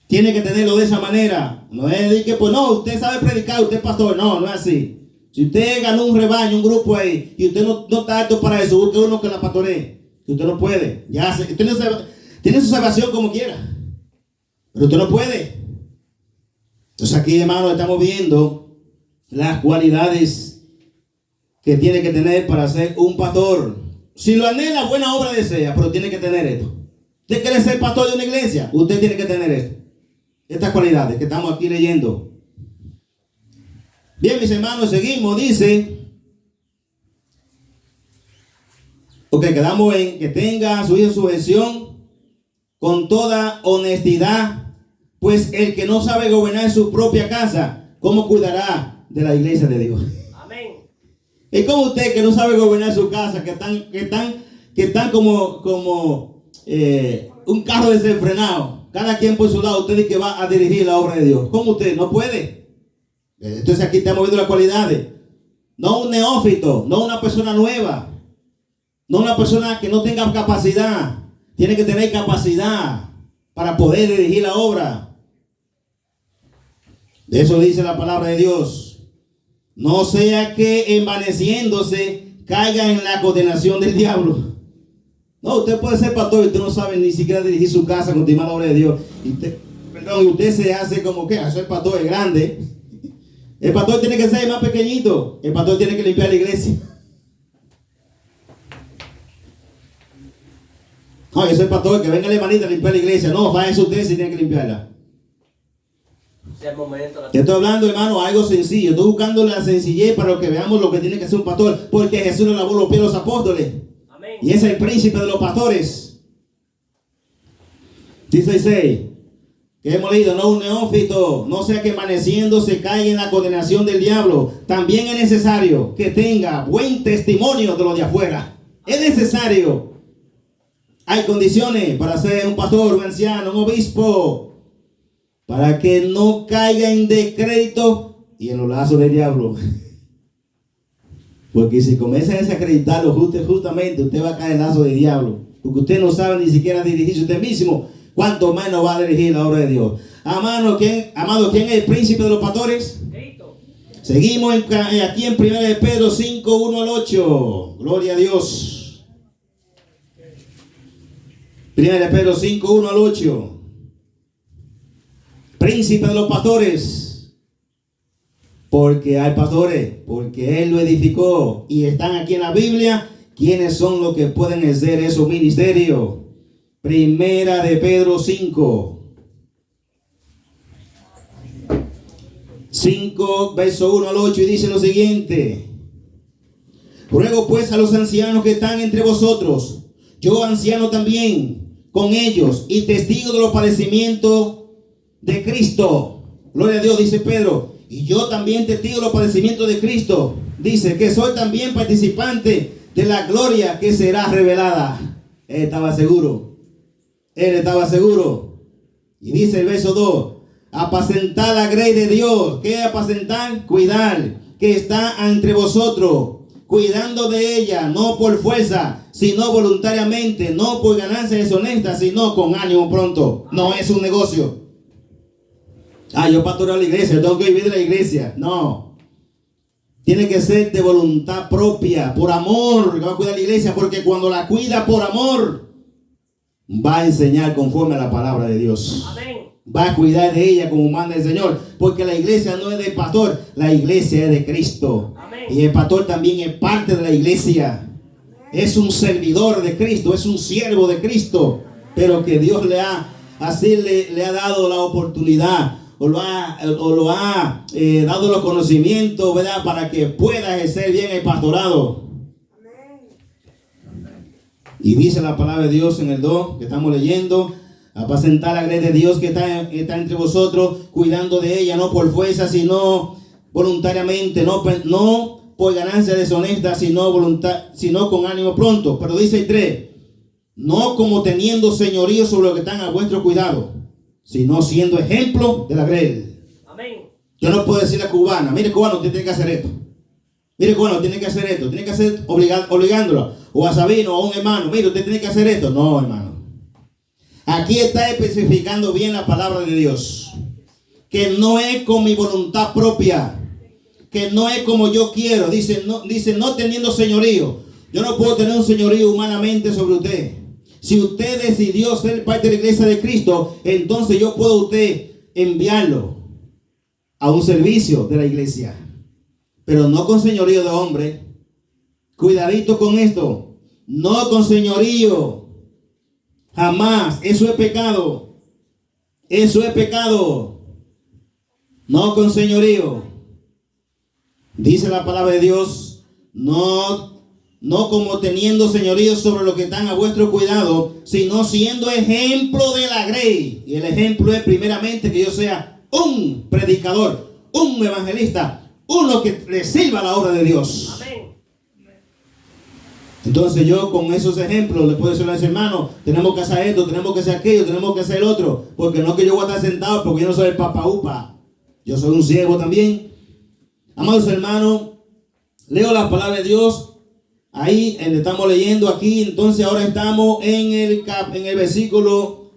Tiene que tenerlo de esa manera. No es de que, pues no, usted sabe predicar, usted es pastor. No, no es así. Si usted ganó un rebaño, un grupo ahí, y usted no está apto para eso, busque uno que la pastoree. Si usted no puede. Ya usted tiene su salvación como quiera. Pero usted no puede. Entonces aquí, hermano, estamos viendo las cualidades que tiene que tener para ser un pastor. Si lo anhela, buena obra desea, pero tiene que tener esto. Usted quiere ser pastor de una iglesia, usted tiene que tener esto. Estas cualidades que estamos aquí leyendo. Bien, mis hermanos, seguimos. Dice, ok, quedamos en que tenga a su hijo en sujeción con toda honestidad, pues el que no sabe gobernar su propia casa, ¿cómo cuidará de la iglesia de Dios? Amén. Es como usted que no sabe gobernar su casa, que están como un carro desenfrenado, cada quien por su lado. Usted dice que va a dirigir la obra de Dios. ¿Cómo usted? No puede. Entonces aquí estamos viendo las cualidades. No un neófito, no una persona nueva, no una persona que no tenga capacidad. Tiene que tener capacidad para poder dirigir la obra. De eso dice la palabra de Dios. No sea que envaneciéndose caiga en la condenación del diablo. No, usted puede ser pastor y usted no sabe ni siquiera dirigir su casa, continuar la obra de Dios. Y usted se hace como que el pastor es grande. El pastor tiene que ser más pequeñito. El pastor tiene que limpiar la iglesia. No, yo soy pastor, que venga la hermanita a limpiar la iglesia. No, váyase usted si tiene que limpiarla. Es el momento. Estoy hablando, hermano, algo sencillo. Estoy buscando la sencillez para que veamos lo que tiene que hacer un pastor. Porque Jesús le lavó los pies a los apóstoles. Amén. Y es el príncipe de los pastores. Dice 6. Que hemos leído, no un neófito, no sea que amaneciendo se caiga en la condenación del diablo. También es necesario que tenga buen testimonio de los de afuera. Es necesario. Hay condiciones para ser un pastor, un anciano, un obispo, para que no caiga en descrédito y en los lazos del diablo. Porque si comienza a desacreditarlo justamente, usted va a caer en el lazo del diablo. Porque usted no sabe ni siquiera dirigirse usted mismo. ¿Cuánto menos va a dirigir la obra de Dios? Amado, ¿quién es el príncipe de los pastores? Cristo. Seguimos aquí en 1 Pedro 5, 1 al 8. Gloria a Dios. 1 Pedro 5, 1 al 8. Príncipe de los pastores. Porque hay pastores, porque Él lo edificó. Y están aquí en la Biblia. ¿Quiénes son los que pueden ejercer esos ministerios? 1 Pedro 5, verso 1 al 8, y dice lo siguiente: ruego pues a los ancianos que están entre vosotros, yo anciano también, con ellos, y testigo de los padecimientos de Cristo. Gloria a Dios, dice Pedro, y yo también testigo de los padecimientos de Cristo. Dice que soy también participante de la gloria que será revelada. Él estaba seguro. Él estaba seguro. Y dice el verso 2: apacentar la grey de Dios. ¿Qué es apacentar? Cuidar. Que está entre vosotros, cuidando de ella, no por fuerza, sino voluntariamente, no por ganancia deshonesta, sino con ánimo pronto. No es un negocio. Yo pastoreo la iglesia, yo tengo que vivir de la iglesia. No. Tiene que ser de voluntad propia, por amor, que va a cuidar la iglesia, porque cuando la cuida por amor, va a enseñar conforme a la palabra de Dios. Amén. Va a cuidar de ella como manda el Señor. Porque la iglesia no es del pastor, la iglesia es de Cristo. Amén. Y el pastor también es parte de la iglesia. Es un servidor de Cristo, es un siervo de Cristo. Pero que Dios le ha dado la oportunidad, o lo ha dado los conocimientos, ¿verdad? Para que pueda ejercer bien el pastorado. Y dice la palabra de Dios en el 2 que estamos leyendo: apacentar la grey de Dios que está entre vosotros, cuidando de ella, no por fuerza, sino voluntariamente, no por ganancia deshonesta, sino con ánimo pronto. Pero dice el 3, no como teniendo señorío sobre los que están a vuestro cuidado, sino siendo ejemplo de la grey. Amén. Yo no puedo decirle a cubana, mire cubano, usted tiene que hacer esto. Mire cubano, tiene que hacer esto. Tiene que hacer obligándolo. O a Sabino, o a un hermano, mire, usted tiene que hacer esto. No, hermano. Aquí está especificando bien la palabra de Dios. Que no es con mi voluntad propia. Que no es como yo quiero. Dice, no teniendo señorío. Yo no puedo tener un señorío humanamente sobre usted. Si usted decidió ser parte de la iglesia de Cristo, entonces yo puedo a usted enviarlo a un servicio de la iglesia. Pero no con señorío de hombre. Cuidadito con esto. No con señorío. Jamás. Eso es pecado. Eso es pecado. No con señorío. Dice la palabra de Dios. No como teniendo señorío sobre los que están a vuestro cuidado, sino siendo ejemplo de la grey. Y el ejemplo es primeramente que yo sea un predicador, un evangelista, uno que le sirva la obra de Dios. Amén. Entonces yo con esos ejemplos le puedo decir a los hermanos, tenemos que hacer esto, tenemos que hacer aquello, tenemos que hacer el otro. Porque no que yo voy a estar sentado, porque yo no soy el papa upa. Yo soy un siervo también. Amados hermanos, leo la palabra de Dios. Ahí estamos leyendo aquí. Entonces ahora estamos en el versículo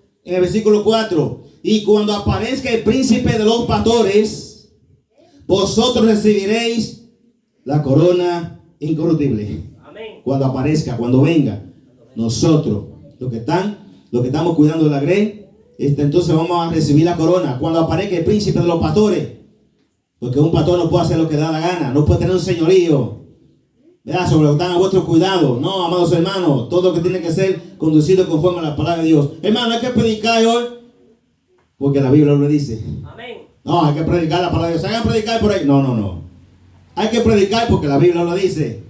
4. Y cuando aparezca el príncipe de los pastores, vosotros recibiréis la corona incorruptible. Amén. Cuando aparezca, cuando venga, nosotros, los que estamos cuidando de la grey, entonces vamos a recibir la corona. Cuando aparezca el príncipe de los pastores, porque un pastor no puede hacer lo que da la gana, no puede tener un señorío, ¿verdad?, sobre lo que están a vuestro cuidado. No, amados hermanos, todo lo que tiene que ser conducido conforme a la palabra de Dios. Hermano, hay que predicar hoy, porque la Biblia lo dice. Amén. No, hay que predicar la palabra de Dios. Hagan predicar por ahí. No. Hay que predicar porque la Biblia lo dice.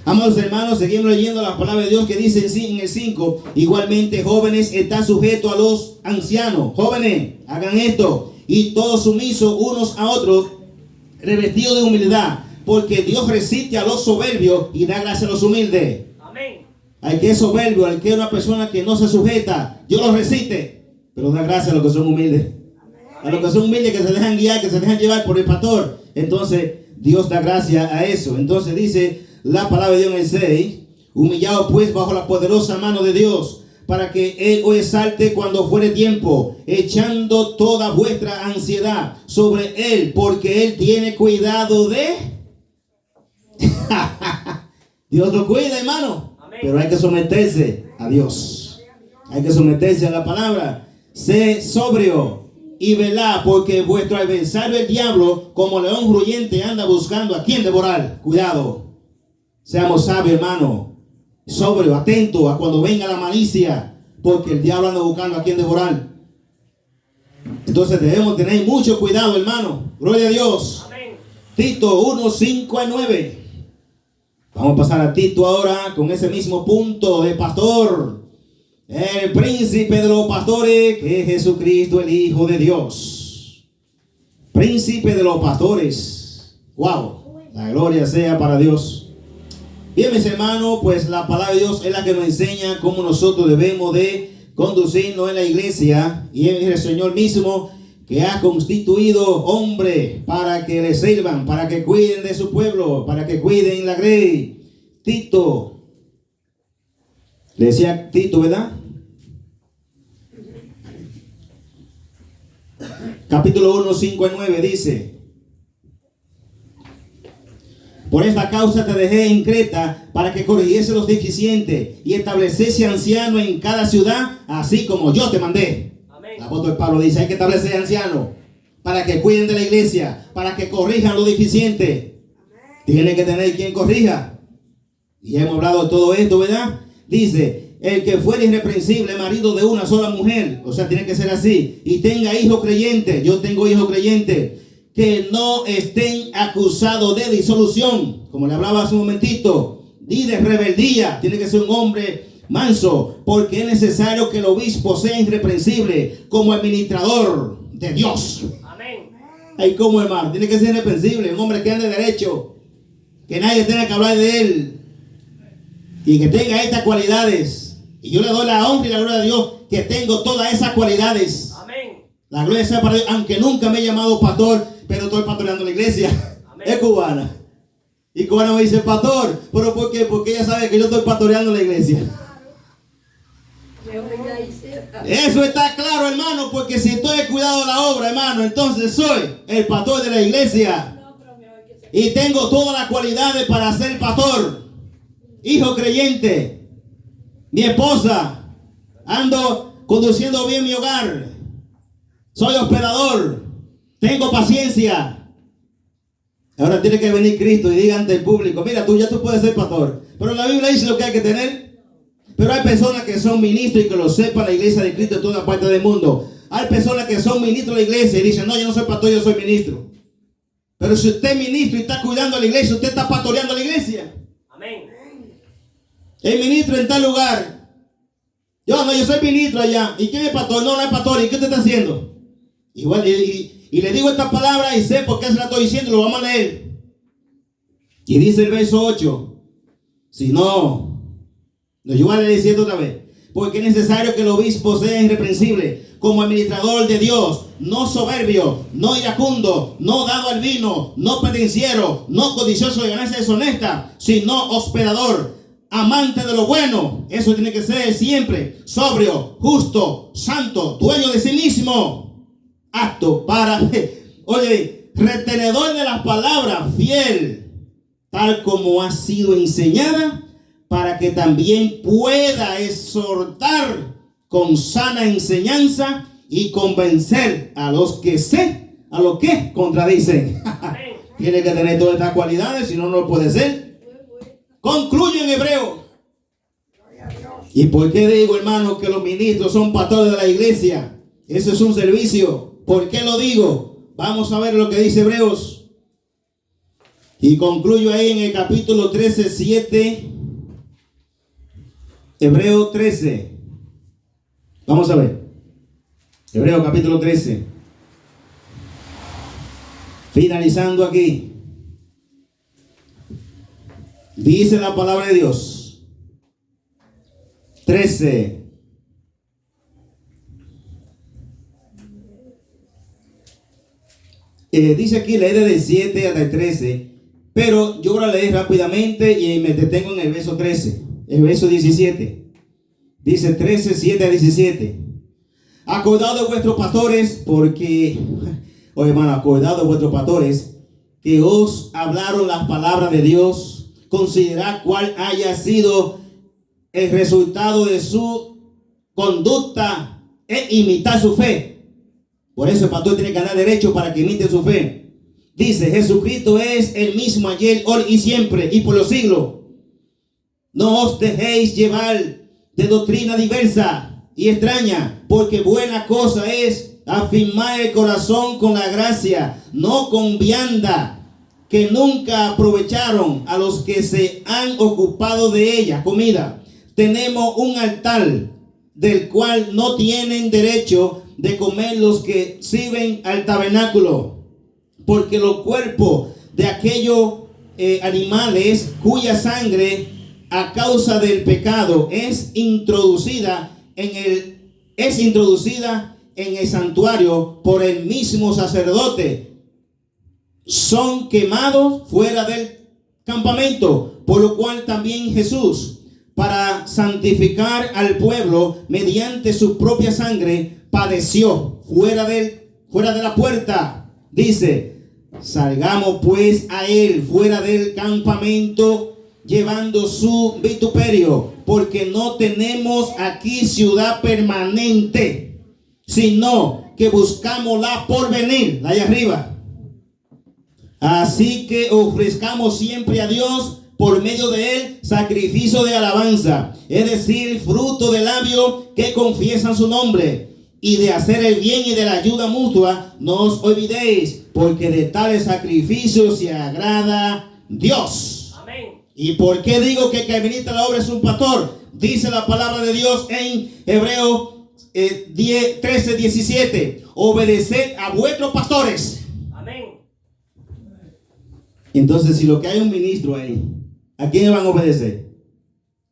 Amados hermanos, seguimos leyendo la palabra de Dios que dice en el 5. Igualmente, jóvenes, están sujetos a los ancianos. Jóvenes, hagan esto. Y todos sumisos unos a otros, revestidos de humildad. Porque Dios resiste a los soberbios y da gracia a los humildes. Amén. Al que es soberbio, al que es una persona que no se sujeta, Dios los resiste. Pero da gracia a los que son humildes. A los que son humildes, que se dejan guiar, que se dejan llevar por el pastor. Entonces, Dios da gracia a eso. Entonces dice la palabra de Dios en el 6. Humillaos pues bajo la poderosa mano de Dios, para que Él os exalte cuando fuere tiempo, echando toda vuestra ansiedad sobre Él, porque Él tiene cuidado de... Dios lo cuida, hermano. Amén. Pero hay que someterse a Dios. Hay que someterse a la palabra. Sé sobrio y velad, porque vuestro adversario el diablo, como león rugiente, anda buscando a quien devorar. Cuidado. Seamos sabios, hermano. Sobrio, atento a cuando venga la malicia, porque el diablo anda buscando a quien devorar. Entonces debemos tener mucho cuidado, hermano. Gloria a Dios. Amén. Tito 1, 5 a 9. Vamos a pasar a Tito ahora con ese mismo punto de pastor. El príncipe de los pastores, que es Jesucristo, el Hijo de Dios. Príncipe de los pastores. Wow, la gloria sea para Dios. Bien, mis hermanos, pues la palabra de Dios es la que nos enseña cómo nosotros debemos de conducirnos en la iglesia. Y es el Señor mismo que ha constituido hombre para que le sirvan, para que cuiden de su pueblo, para que cuiden la grey. Tito, le decía Tito, ¿verdad? Capítulo 1, 5 a 9 dice: por esta causa te dejé en Creta, para que corrigiese los deficientes y estableciese ancianos en cada ciudad, así como yo te mandé. El apóstol Pablo dice: hay que establecer ancianos para que cuiden de la iglesia, para que corrijan los deficientes. Tiene que tener quien corrija. Y hemos hablado de todo esto, ¿verdad? Dice: el que fuera irreprensible, marido de una sola mujer, o sea, tiene que ser así, y tenga hijos creyentes, yo tengo hijos creyentes, que no estén acusados de disolución, como le hablaba hace un momentito, ni de rebeldía. Tiene que ser un hombre manso, porque es necesario que el obispo sea irreprensible como administrador de Dios. Amén. Ay, como hermano, tiene que ser irreprensible, un hombre que ande derecho, que nadie tenga que hablar de él y que tenga estas cualidades. Y yo le doy la honra y la gloria a Dios que tengo todas esas cualidades. Amén. La gloria sea para Dios, aunque nunca me he llamado pastor, pero estoy pastoreando la iglesia. Amén. Es cubana. Y cubana me dice, pastor, ¿pero por qué? Porque ella sabe que yo estoy pastoreando la iglesia. Eso está claro, hermano, porque si estoy cuidado de la obra, hermano, entonces soy el pastor de la iglesia. Y tengo todas las cualidades para ser pastor. Hijo creyente. Mi esposa. Ando conduciendo bien mi hogar. Soy hospedador. Tengo paciencia. Ahora tiene que venir Cristo y diga ante el público, mira, tú puedes ser pastor. Pero la Biblia dice lo que hay que tener. Pero hay personas que son ministros y que lo sepa la iglesia de Cristo en toda parte del mundo. Hay personas que son ministros de la iglesia y dicen, no, yo no soy pastor, yo soy ministro. Pero si usted es ministro y está cuidando a la iglesia, usted está pastoreando a la iglesia. Amén. El ministro en tal lugar. Yo soy ministro allá. ¿Y quién es pastor? No, no es pastor. ¿Y qué usted está haciendo? Igual, y le digo esta palabra y sé por qué se la estoy diciendo, lo vamos a leer. Y dice el verso 8. Si no, yo voy a leer diciendo otra vez. Porque es necesario que el obispo sea irreprensible como administrador de Dios, no soberbio, no iracundo, no dado al vino, no pendenciero, no codicioso de ganancia deshonesta, sino hospedador, amante de lo bueno. Eso tiene que ser siempre sobrio, justo, santo, dueño de sí mismo, apto para, oye, retenedor de las palabras, fiel, tal como ha sido enseñada, para que también pueda exhortar con sana enseñanza y convencer a los que contradicen. Tiene que tener todas estas cualidades, si no, no puede ser. Concluyo en hebreo. ¿Y por qué digo, hermano, que los ministros son pastores de la iglesia? Eso es un servicio. ¿Por qué lo digo? Vamos a ver lo que dice Hebreos. Y concluyo ahí en el capítulo 13, 7. Hebreo 13. Vamos a ver. Hebreo capítulo 13. Finalizando aquí. Dice la palabra de Dios. 13. Dice aquí, lee desde el 7 hasta el 13. Pero yo voy a leer rápidamente y me detengo en el verso 13. El verso 17. Dice 13, 7 a 17. Acordado de vuestros pastores, porque, oye hermano, acordado de vuestros pastores, que os hablaron las palabras de Dios. Considerad cuál haya sido el resultado de su conducta e imitar su fe. Por eso el pastor tiene que andar derecho para que imite su fe. Dice, Jesucristo es el mismo ayer, hoy y siempre, y por los siglos. No os dejéis llevar de doctrina diversa y extraña, porque buena cosa es afirmar el corazón con la gracia, no con vianda, que nunca aprovecharon a los que se han ocupado de ella. Comida. Tenemos un altar del cual no tienen derecho de comer los que sirven al tabernáculo, porque los cuerpos de aquellos animales cuya sangre a causa del pecado es introducida en el santuario por el mismo sacerdote, son quemados fuera del campamento, por lo cual también Jesús, para santificar al pueblo mediante su propia sangre, padeció fuera de la puerta. Dice, salgamos pues a él fuera del campamento, llevando su vituperio, porque no tenemos aquí ciudad permanente, sino que buscamos la porvenir, la allá arriba. Así que ofrezcamos siempre a Dios por medio de él sacrificio de alabanza, es decir, fruto de labios que confiesan su nombre. Y de hacer el bien y de la ayuda mutua no os olvidéis, porque de tales sacrificios se agrada Dios. ¿Y por qué digo que el que administra la obra es un pastor? Dice la palabra de Dios en Hebreos 13:17. Obedeced a vuestros pastores. Amén. Entonces, si lo que hay un ministro ahí, ¿a quién van a obedecer?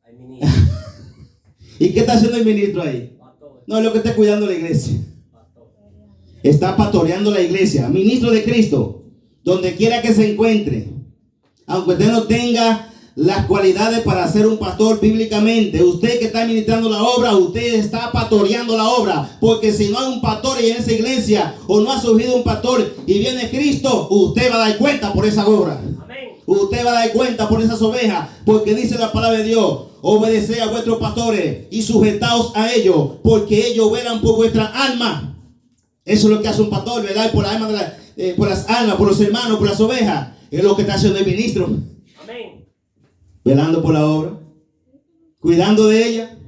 Hay ministro. ¿Y qué está haciendo el ministro ahí? Pastor. No, es lo que está cuidando la iglesia. Pastor. Está pastoreando la iglesia. Ministro de Cristo, donde quiera que se encuentre. Aunque usted no tenga las cualidades para ser un pastor bíblicamente, usted que está ministrando la obra, usted está pastoreando la obra. Porque si no hay un pastor en esa iglesia, o no ha surgido un pastor y viene Cristo, usted va a dar cuenta por esa obra. Amén. Usted va a dar cuenta por esas ovejas, porque dice la palabra de Dios: obedeced a vuestros pastores y sujetaos a ellos, porque ellos velan por vuestra alma. Eso es lo que hace un pastor, velar por la alma por las almas, por los hermanos, por las ovejas. Es lo que está haciendo el ministro. Amén. Velando por la obra, cuidando de ella.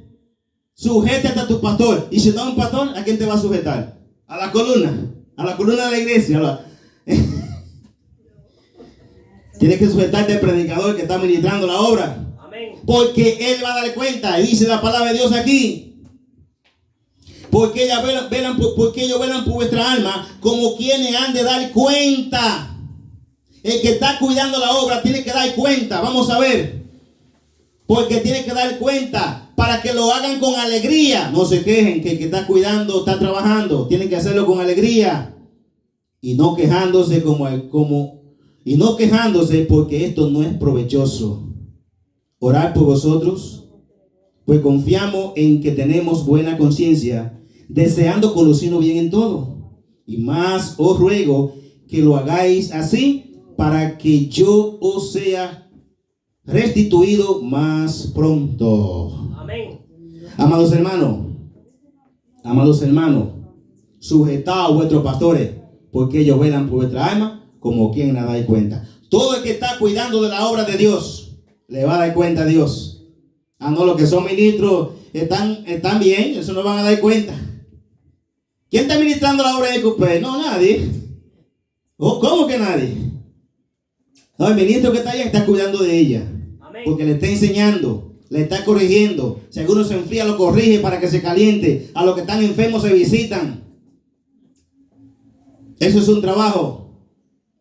Sujétate a tu pastor. Y si no es un pastor, ¿a quién te va a sujetar? A la columna de la iglesia. Tienes que sujetarte al predicador que está ministrando la obra. Amén. Porque él va a dar cuenta. Y dice la palabra de Dios aquí: porque ellos velan por vuestra alma, como quienes han de dar cuenta. El que está cuidando la obra tiene que dar cuenta. Vamos a ver. Porque tiene que dar cuenta para que lo hagan con alegría. No se quejen que el que está cuidando está trabajando. Tienen que hacerlo con alegría. Y no quejándose y no quejándose porque esto no es provechoso. Orar por vosotros, pues confiamos en que tenemos buena conciencia, deseando conocernos bien en todo. Y más os ruego que lo hagáis así, para que yo os sea restituido más pronto. Amén. Amados hermanos, sujetaos a vuestros pastores, porque ellos velan por vuestra alma, como quien no dais cuenta. Todo el que está cuidando de la obra de Dios, le va a dar cuenta a Dios. No, los que son ministros están bien, eso no van a dar cuenta. ¿Quién está ministrando la obra de Cupé? No, nadie. ¿Cómo que nadie? No, el ministro que está allá está cuidando de ella. Amén. Porque le está enseñando, le está corrigiendo. Si alguno se enfría, lo corrige para que se caliente. A los que están enfermos se visitan. Eso es un trabajo.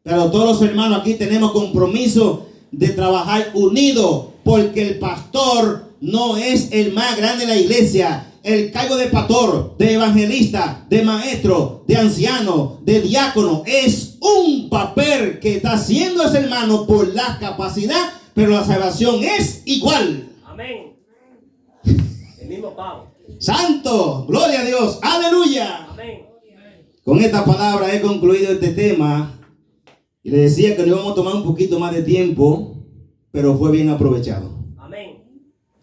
Pero todos los hermanos aquí tenemos compromiso de trabajar unidos, porque el pastor no es el más grande de la iglesia. El cargo de pastor, de evangelista, de maestro, de anciano, de diácono es un papel que está haciendo ese hermano por la capacidad, pero la salvación es igual. Amén. El mismo pago. Santo, gloria a Dios, aleluya. Amén. Con esta palabra he concluido este tema. Y le decía que nos íbamos a tomar un poquito más de tiempo, pero fue bien aprovechado. Amén.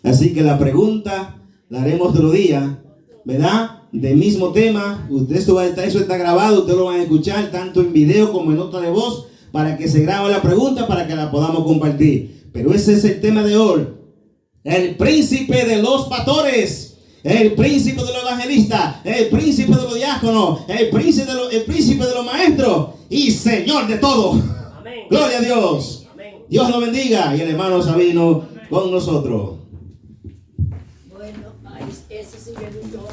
Así que la pregunta la haremos otro día, ¿verdad? Del mismo tema. Eso está grabado, ustedes lo van a escuchar tanto en video como en nota de voz, para que se grabe la pregunta, para que la podamos compartir. Pero ese es el tema de hoy. El príncipe de los pastores, el príncipe de los evangelistas, el príncipe de los diáconos, el príncipe de los maestros y Señor de todo. Amén. Gloria a Dios. Amén. Dios lo bendiga. Y el hermano Sabino con nosotros. Bueno, ese sí me gustó.